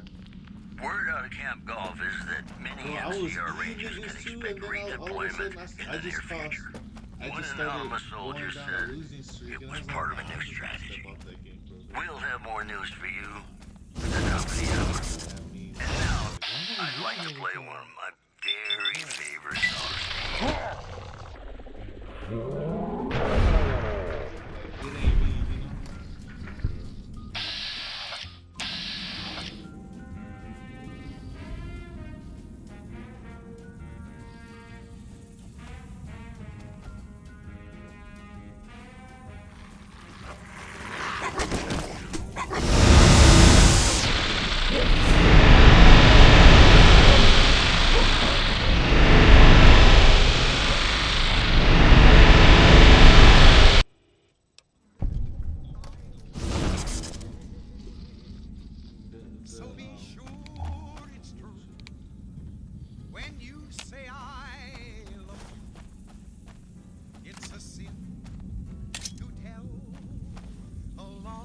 S5: Word out of Camp Golf is that many NCR Rangers can expect redeployment in the near future. One anonymous soldier said it was part of a new strategy. We'll have more news for you at the top of the hour. And now, I'd like to play one of my very favorite songs.
S15: So be sure it's true. When you say I love you, it's a sin to tell a lie.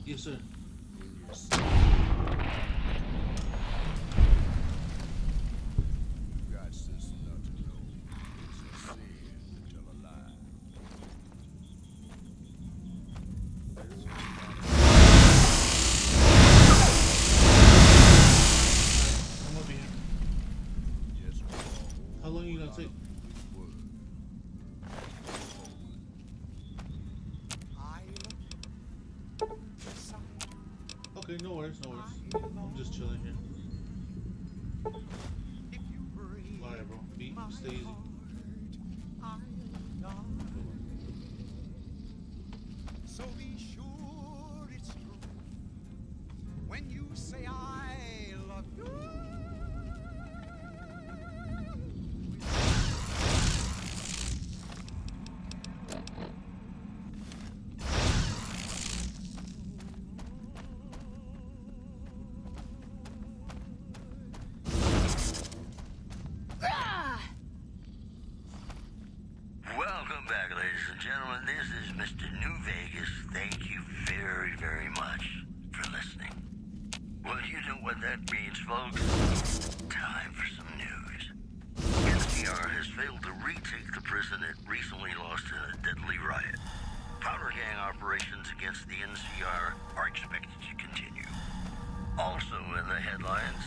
S1: Yes, sir.
S22: You got sense enough to know. It's a sin to tell a lie.
S1: I'm over here. How long are you gonna take? Okay, no worries, no worries. I'm just chilling here. Alright, bro. Stay easy.
S15: So be sure it's true. When you say I love you.
S5: Welcome back, ladies and gentlemen. This is Mr. New Vegas. Thank you very, very much for listening. Well, you know what that means, folks. Time for some news. NCR has failed to retake the prison it recently lost in a deadly riot. Powder gang operations against the NCR are expected to continue. Also in the headlines,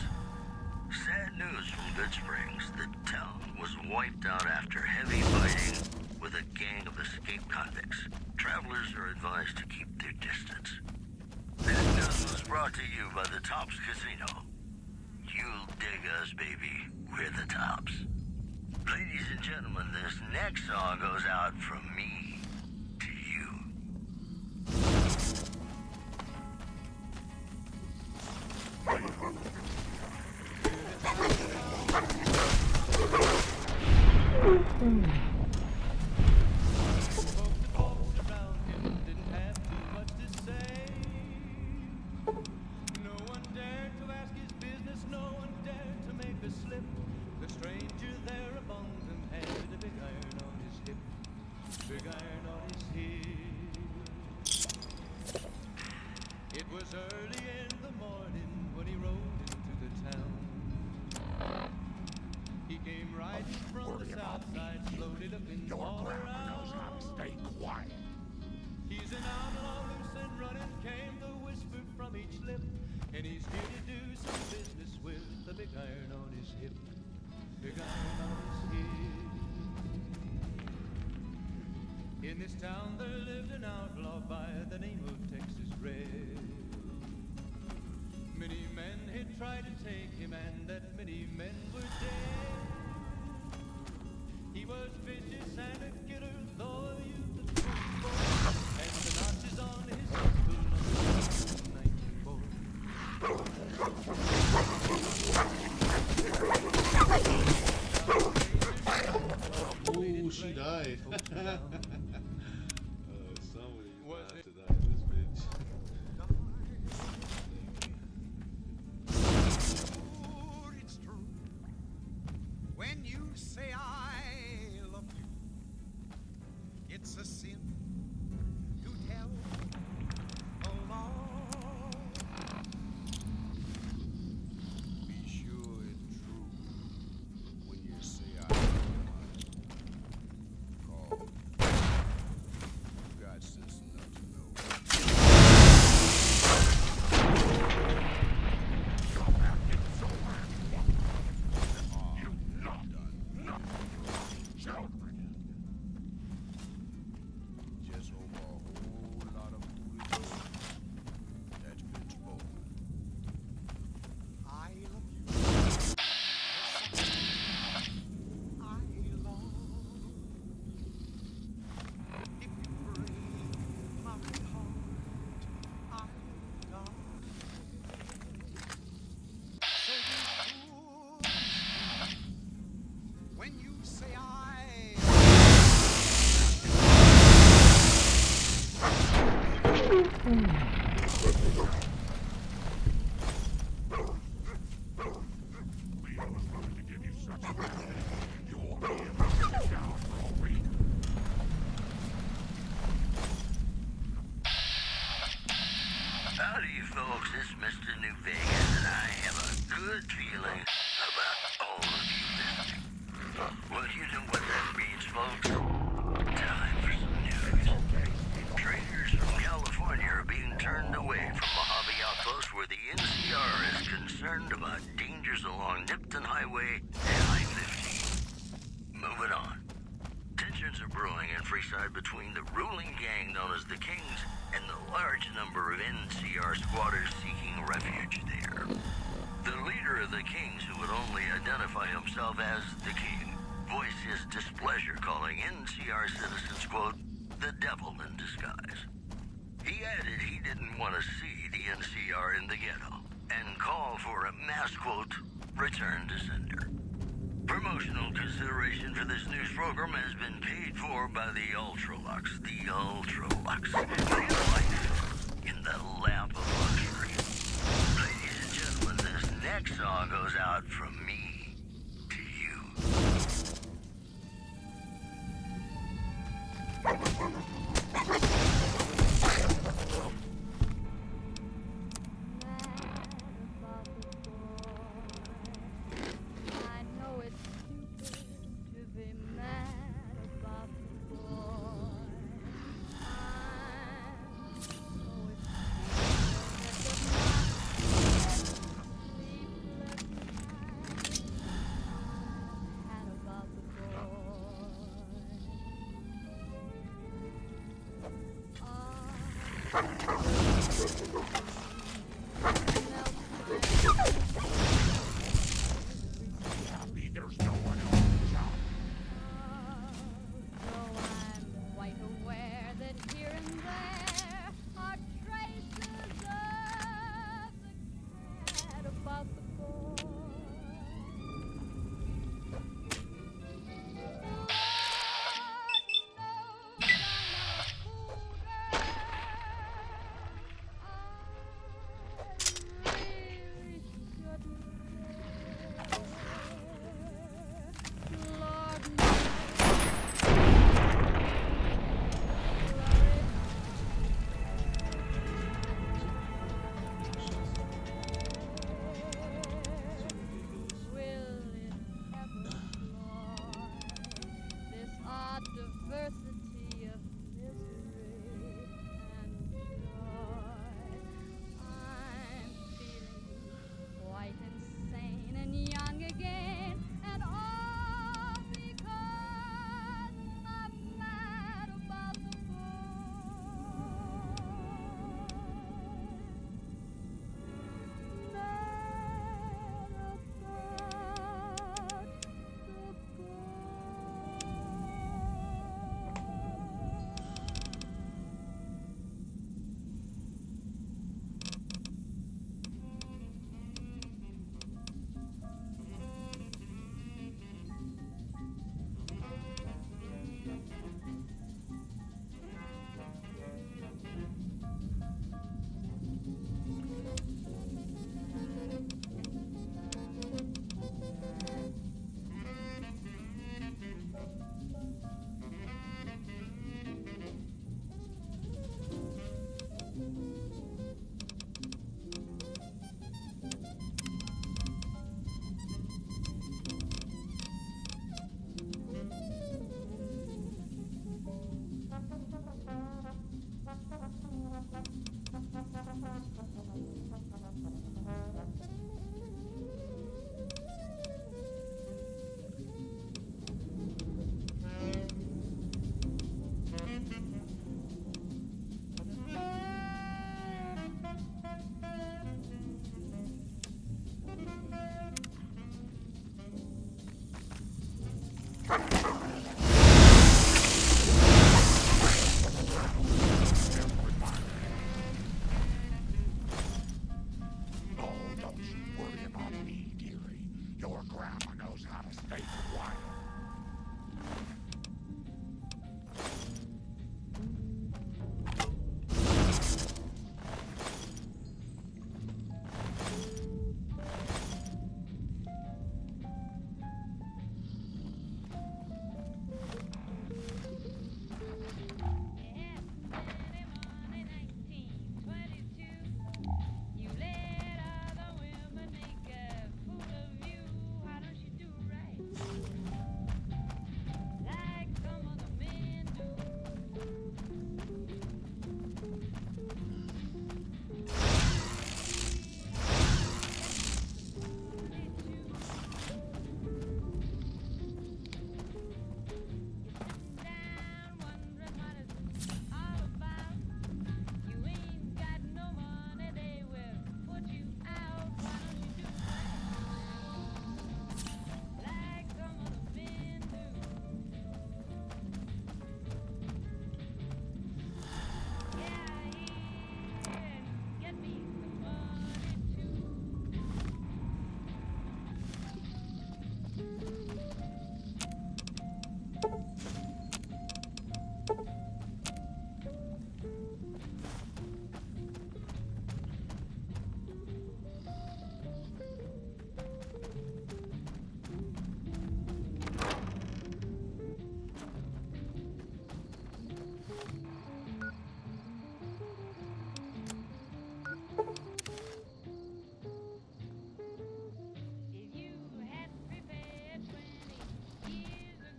S5: Sad news from Good Springs. The town was wiped out after heavy fighting with a gang of escaped convicts. Travelers are advised to keep their distance. That news was brought to you by the Tops Casino. You'll dig us, baby. We're the Tops. Ladies and gentlemen, this next song goes out from me to you.
S3: It was early in the morning when he rode into the town. He came riding from the south side, slowly looking all around.
S21: Stay quiet.
S3: He's an outlaw, loose and running, came the whisper from each lip. And he's here to do some business with the big iron on his hip. Big iron on his hip. In this town there lived an outlaw by the name of Texas Red. Many men had tried to take him, and that many men were dead. He was vicious and a killer, though a youth of 24, and the notches on his pistol number 94.
S1: Ooh, she died. Somebody's gonna have to die in this bitch.
S15: It's true when you say I love you. It's a sin to tell a lie. Be sure it's true when you say I love you. Call. You got sense enough to know. Just over a whole lot of booty that's been spoken. I love you. I long. If you break my heart, I die. So be foolish when you say I.
S5: Howdy, folks. It's Mr. New Vegas, and I have a good feeling about all of you listening. Well, you know what that means, folks. Time for some news. Traders from California are being turned away from Mojave Outpost, where the NCR is concerned about dangers along Nipton Highway and I-15. Moving on. Tensions are brewing in Freeside between the ruling gang known as the Kings and the large number of NCR squatters seeking refuge there. The leader of the Kings, who would only identify himself as the King, voiced his displeasure, calling NCR citizens, quote, the devil in disguise. He added he didn't want to see the NCR in the ghetto and called for a mass, quote, return to sender. Promotional consideration for this news program has been paid for by the Ultralux. The Ultralux. Live life in the lap of luxury. Ladies and gentlemen, this next song goes out from me to you.
S10: I know it's stupid to be mad about the boy. I'm so ashamed that the sleepless nights
S21: There's no one else in town.
S10: Though I'm quite aware that here and there are traces of the cat about the boy. Diversity of misery and joy. I'm feeling quite insane and young again, and all because I'm mad about the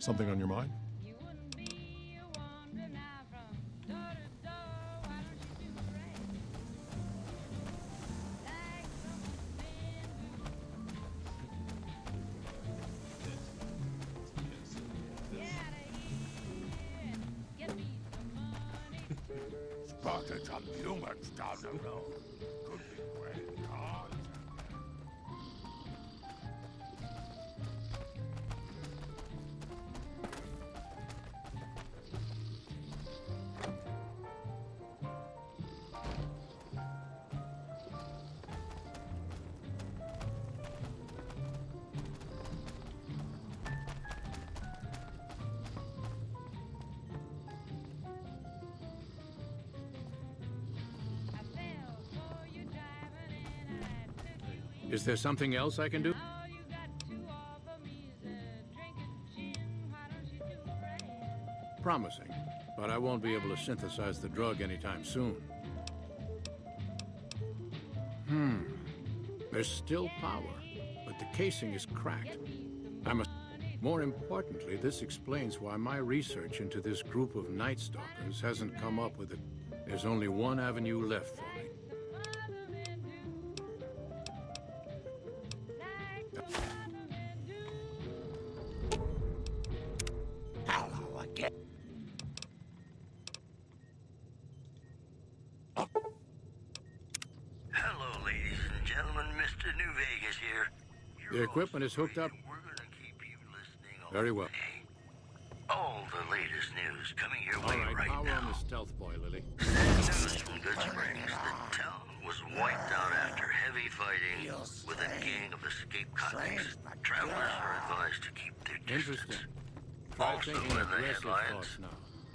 S20: Something on your mind?
S21: spotted some humans down the road. Could be well caught.
S24: Is there something else I can do? Promising, but I won't be able to synthesize the drug anytime soon. There's still power, but the casing is cracked. More importantly, this explains why my research into this group of Night Stalkers hasn't come up with it. There's only one avenue left for me.
S21: Hello again.
S5: Hello, ladies and gentlemen. Mr. New Vegas here.
S24: The equipment is hooked up.
S5: We're gonna keep you listening all
S24: Very well.
S5: day. All the latest news coming your
S24: All
S5: way
S24: right, power
S5: now.
S24: on the stealth boy, Lily.
S5: News from Good Springs. The town was wiped out after heavy fighting with a gang of escaped convicts. Travelers are advised to keep their distance.
S24: Interesting. Try
S5: Also
S24: thinking
S5: in the
S24: aggressive
S5: headlines,
S24: thoughts now.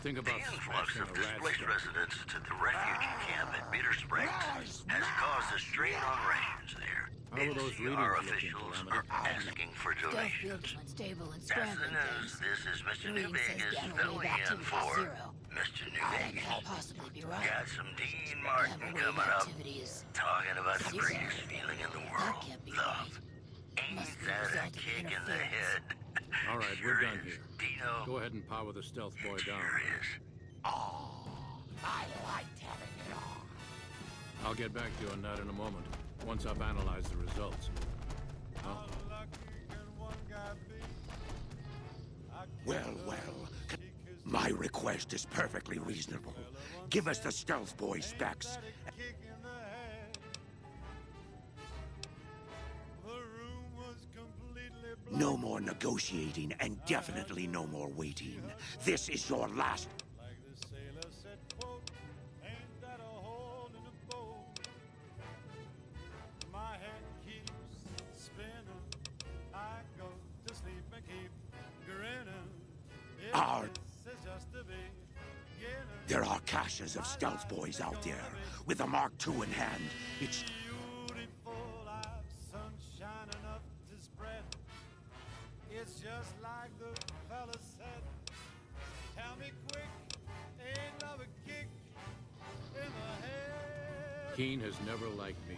S24: Think
S5: the
S24: about
S5: influx
S24: smashing
S5: of
S24: a rat
S5: displaced
S24: trap.
S5: residents to the refugee camp at Bitter Springs has caused a strain on rations there.
S24: How are those
S5: NCR
S24: readings looking,
S5: officials
S24: Calamity?
S5: are asking for
S23: Stealth
S5: donations.
S23: feels unstable and
S5: That's
S23: scrambling
S5: the news.
S23: things.
S5: This is Mr. New
S23: Reading says
S5: Vegas
S23: downward
S5: filling in
S23: activity
S5: for
S23: 0.
S5: Mr. New
S23: That
S5: Vegas.
S23: can't possibly be right.
S5: Got some Dean Martin
S23: Downward
S5: coming up,
S23: activity is
S5: talking about the
S23: 0.
S5: greatest feeling in the
S23: That
S5: world,
S23: can't be
S5: love.
S23: right. Must
S5: Ain't
S23: be a
S5: that a
S23: result of
S5: kick in the
S23: interference.
S5: head?
S24: All right,
S5: Sure
S24: we're done
S5: is.
S24: here.
S5: Dino,
S24: Go ahead and power the stealth boy down.
S5: sure is.
S21: Oh, I liked having it on.
S24: I'll get back to you on that in a moment, once I've analyzed the results. Huh?
S21: Well, my request is perfectly reasonable. Give us the stealth boy specs. No more negotiating and definitely no more waiting. This is your last.
S3: Like the sailor said, quote, ain't that a hole in the boat? My head keeps spinning. I go to sleep and keep grinning. If
S21: Our-
S3: this is just the beginning.
S21: There are caches of stealth boys out there with a Mark II in hand. It's
S3: Beautiful, I've sunshine enough to spread. It's just like the fella said. Tell me quick, ain't love a kick in the head?
S24: Keen has never liked me.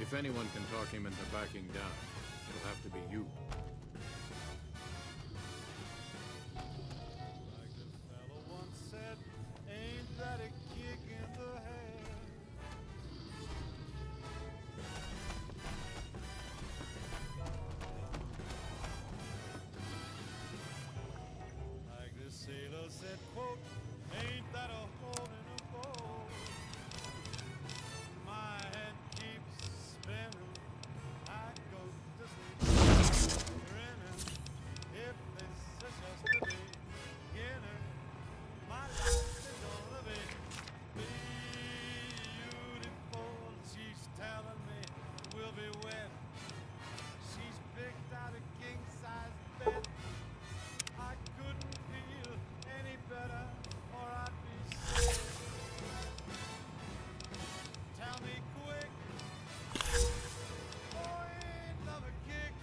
S24: If anyone can talk him into backing down, it'll have to be you.
S3: Like the fella once said, ain't that a kick in the head? Like the sailor said, quote, ain't that a hole in a boat? My head keeps spinning. I go to sleep grinning. If this is just the beginning, my life is gonna be beautiful. She's telling me we'll be wed. She's picked out a king-size bed. I couldn't feel any better, or I'd be sick. Tell me quick, boy, ain't love a kick?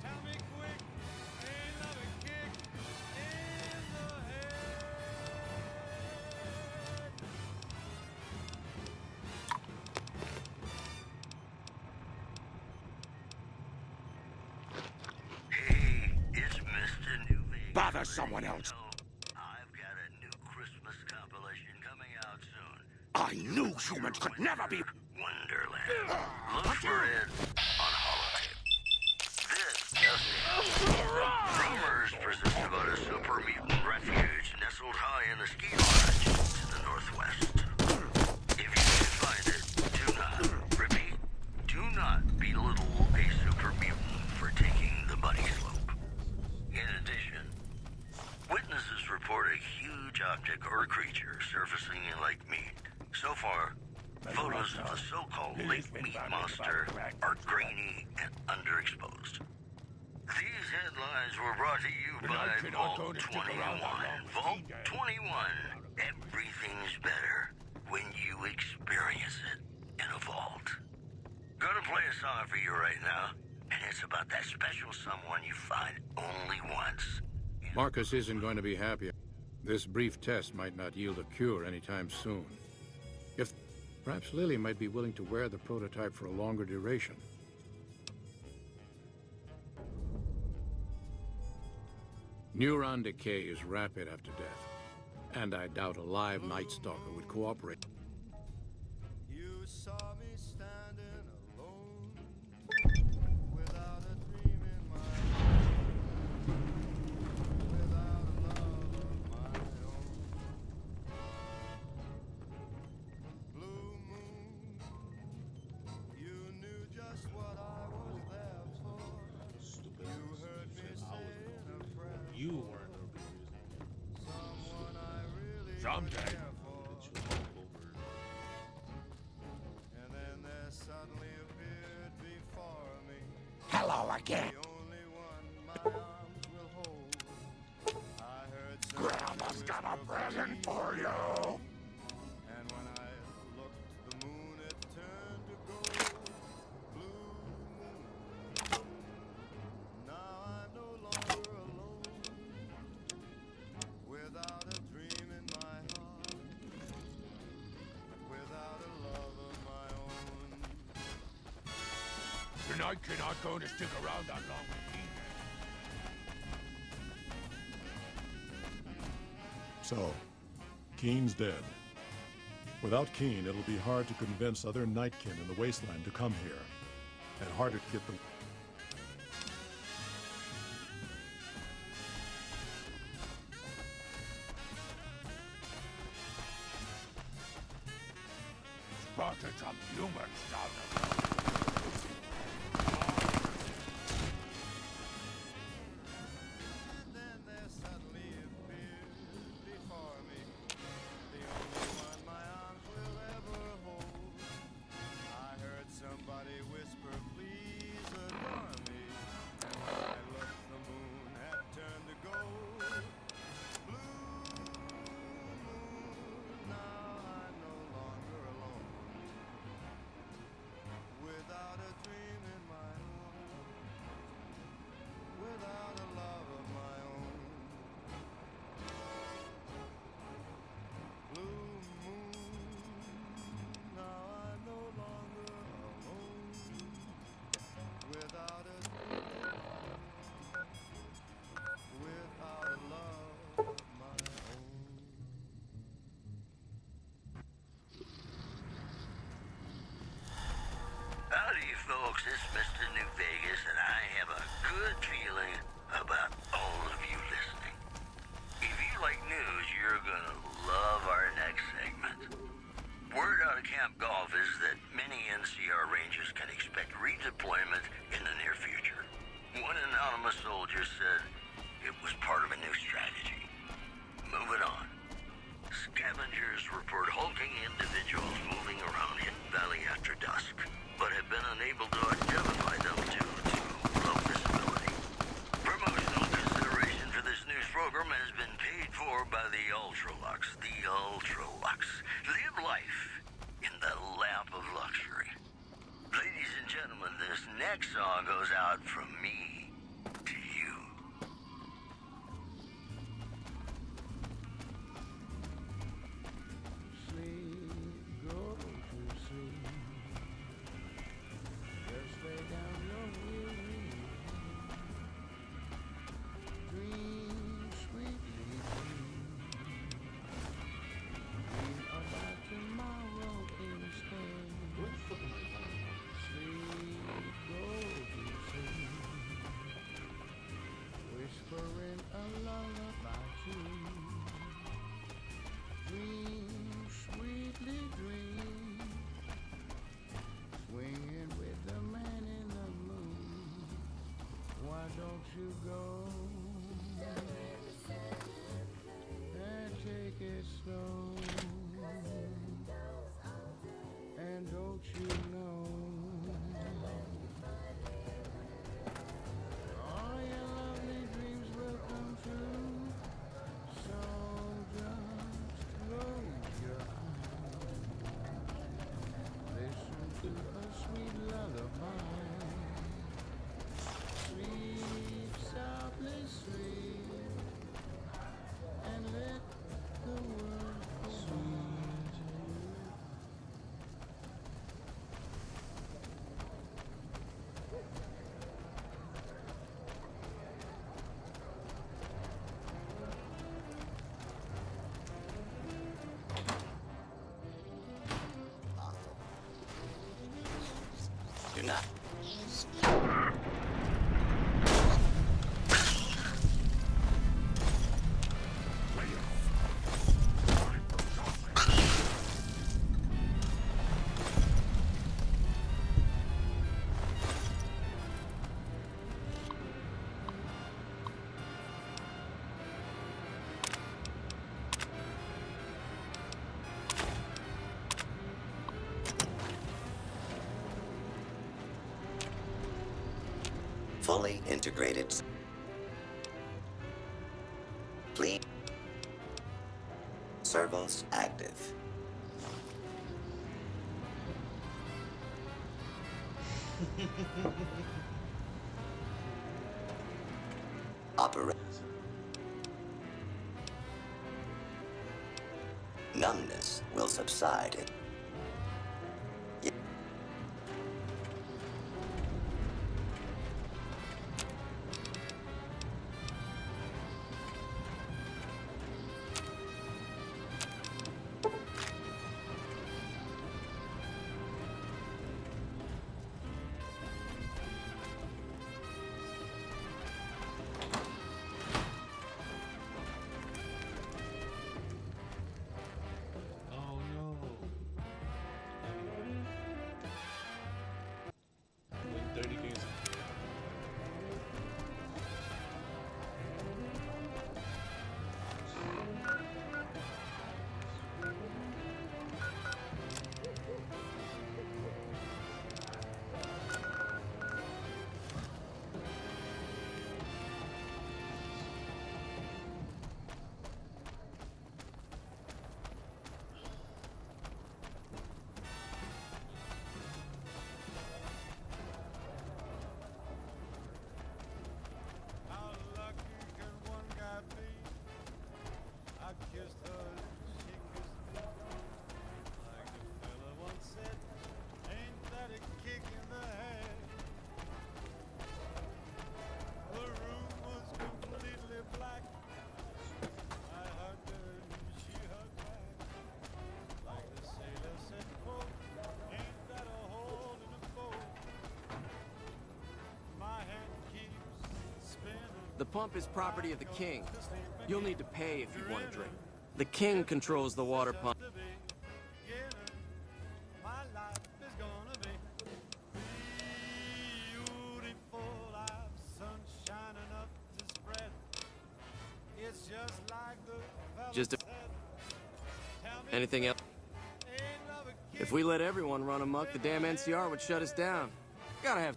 S3: Tell me quick, ain't love a kick in the head?
S5: Hey, it's Mr. New Vegas.
S21: bother someone else.
S5: I've got a new Christmas compilation coming out soon.
S21: I knew humans could never be.
S5: Wonderland. Look for it on holotape. This just in. Rumors persist about a super mutant refuge nestled nestled high in a ski lodge to the northwest. If you can find it, do not, repeat, do not belittle a super mutant for taking the bunny slope. In addition, witnesses report a huge object or creature surfacing in Lake Mead. So far, photos of the so-called Lake Mead monster are grainy and underexposed. These headlines were brought to you by Vault 21. Vault 21. Everything's better when you experience it in a vault. Gonna play a song for you right now, and it's about that special someone you find only once.
S24: Marcus isn't going to be happy. This brief test might not yield a cure anytime soon. Perhaps Lily might be willing to wear the prototype for a longer duration. Neuron decay is rapid after death, and I doubt a live Night Stalker would cooperate.
S3: You saw me standing alone, without a dream in my heart, without a love of my own. Blue moon, you knew just what I was there for.
S1: Stupid.
S3: You heard me saying a prayer.
S1: You weren't abusing.
S3: Someone I really
S1: Someday.
S3: care for. And then there suddenly appeared before me.
S21: Hello again.
S3: The only one my arms will hold. I heard
S21: Grandma's got a present for you.
S3: and when I looked, the moon had turned to gold. Blue moon. Now I'm no longer alone. Without a dream in my heart. Without a love of my own.
S21: The Nightkin aren't going to stick around that long.
S20: So, Keen's dead. Without Keen, it'll be hard to convince other Nightkin in the Wasteland to come here, and harder to get them.
S21: Spotted some humans down the road.
S3: And then there suddenly appeared before me the only one my arms will ever hold. I heard somebody whisper, please adore me. And when I looked, the moon had turned to gold. Blue moon, now I'm no longer alone. Without a dream in my own. Without a love of my own. Blue moon, now I'm no longer alone. Without a without a love of my own.
S5: Howdy, folks. It's Mr. New Vegas, and I have a good feeling about all of you listening. If you like news, you're gonna love our next segment. Word out of Camp Golf is that many NCR Rangers can expect redeployment in the near future. One anonymous soldier said it was part of a new strategy. Moving on. Scavengers report hulking individuals moving around Hidden Valley after dusk, but have been unable to identify them due to low visibility. Promotional consideration for this news program has been paid for by the Ultralux. The Ultralux. Live life in the lap of luxury. Ladies and gentlemen, this next song goes out from me to you.
S3: Sleep, go to sleep. Just lay down your weary. Dream sweetly, dream about tomorrow instead. Sleep, go to sleep.
S18: Good night. Fully integrated. Please. Servos active. Operate. Numbness will subside.
S1: Oh no. Win 30 games.
S3: How lucky can one guy be? I kissed her, she kissed me. Like the fella once said, ain't that a kick in the head? The room was completely black. I hugged her and she hugged back. Like the sailor said, quote, ain't that a hole in a boat? My head keeps spinning.
S7: The pump is property of the king. You'll need to pay if you want a drink. The king controls the water pump.
S3: My life is gonna be beautiful. I've sunshine enough to spread. It's just like the fella
S7: Just a...
S3: said. Tell me
S7: Anything else?
S3: ain't love a
S7: If we let everyone run amok, the damn NCR would shut us down. Gotta have...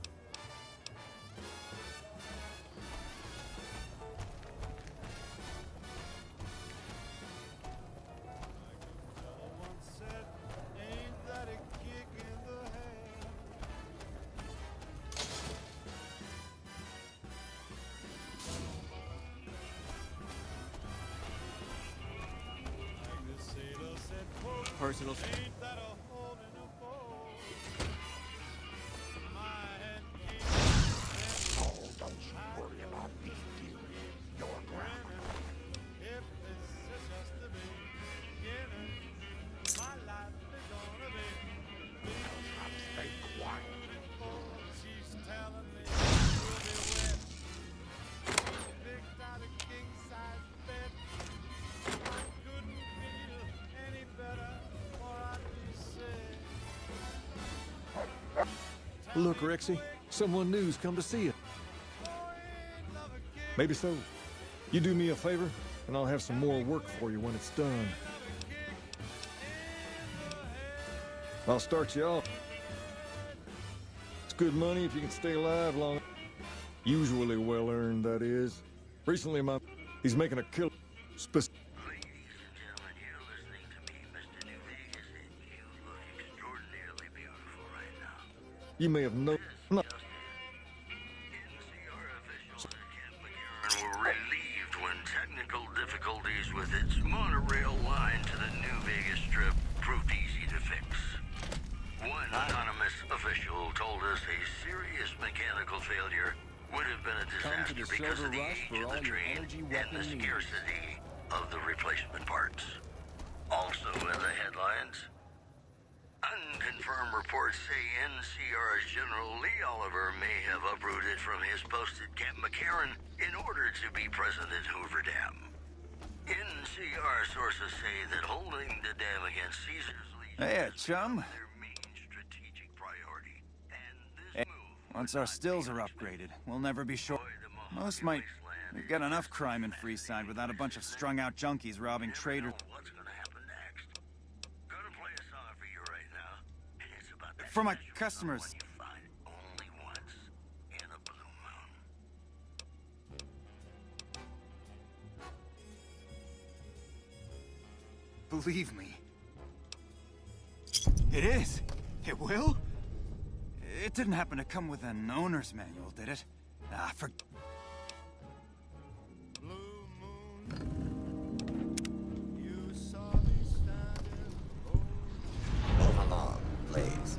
S3: fella once said, ain't that a kick in the head? Like the sailor said, quote,
S7: Personal...
S3: ain't that a hole in a boat? My head keeps
S21: Oh, don't you worry about me, dear. You're grounded.
S3: if this is just the beginning, my life is gonna be
S21: Stay quiet.
S3: beautiful. She's telling me we'll be wet. She's picked out a king-size bed. I couldn't feel any better, for I'd be sick.
S8: Look, Rexy, someone new's come to see you. Maybe so. You do me a favor, and I'll have some more work for you when it's done. I'll start you off. It's good money if you can stay alive long. Usually well earned, that is. Recently, he's making a kill.
S5: Ladies and gentlemen, you're listening to me, Mr. New Vegas, and you look extraordinarily beautiful right now.
S8: You may have known.
S5: NCR officials at Camp McCarran were relieved when technical difficulties with its monorail line to the New Vegas Strip proved easy to fix. One anonymous official told us a serious mechanical failure would have been a
S16: Come to
S5: disaster
S16: the
S5: because
S16: Silver
S5: of the
S16: Rush
S5: age
S16: for
S5: of
S16: all
S5: the
S16: your
S5: train
S16: energy
S5: and
S16: weapon
S5: the
S16: needs.
S5: scarcity of the replacement parts. Also in the headlines, unconfirmed reports reports say NCR's General Lee Oliver may have uprooted from his post at Camp McCarran in order to be present at Hoover Dam. NCR sources say that holding the dam against Caesar's Legion
S9: Hey, chum.
S5: is their main strategic priority. And this
S9: Hey,
S5: move
S9: once our stills are upgraded, we'll never be short. Most might... We've got enough crime in Freeside without a bunch of strung-out junkies robbing traders.
S5: what's gonna happen next. Gonna play a song for you right now. And it's about that
S9: For my
S5: special
S9: customers.
S5: someone you find only once in a blue moon.
S9: Believe me. It is. It will? It didn't happen to come with an owner's manual, did it? Ah, for...
S18: Move along, please.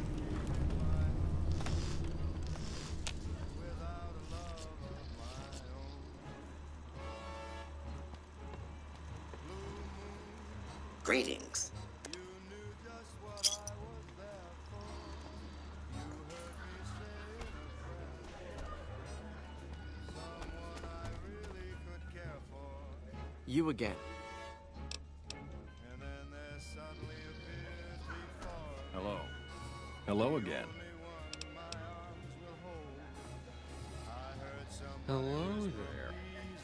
S18: Greetings.
S6: You again.
S16: Hello. Hello again.
S6: Hello there.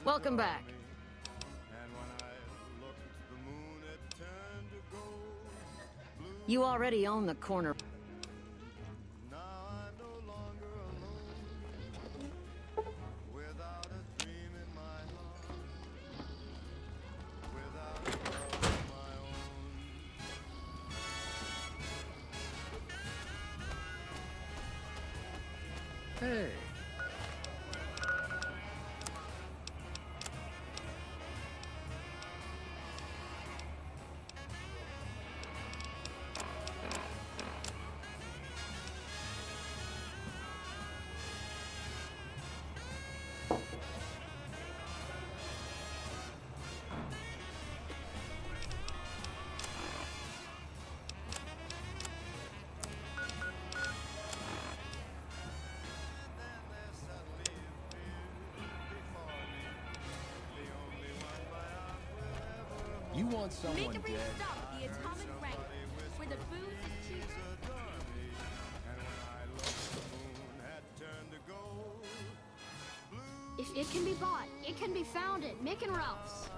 S23: Welcome back. You already own the corner.
S6: Hey.
S16: You want someone
S10: Make a brief
S16: dead?
S10: stop at the Atomic Rank, where the booze is cheap.
S11: If it can be bought, it can be found at Mick and Ralph's.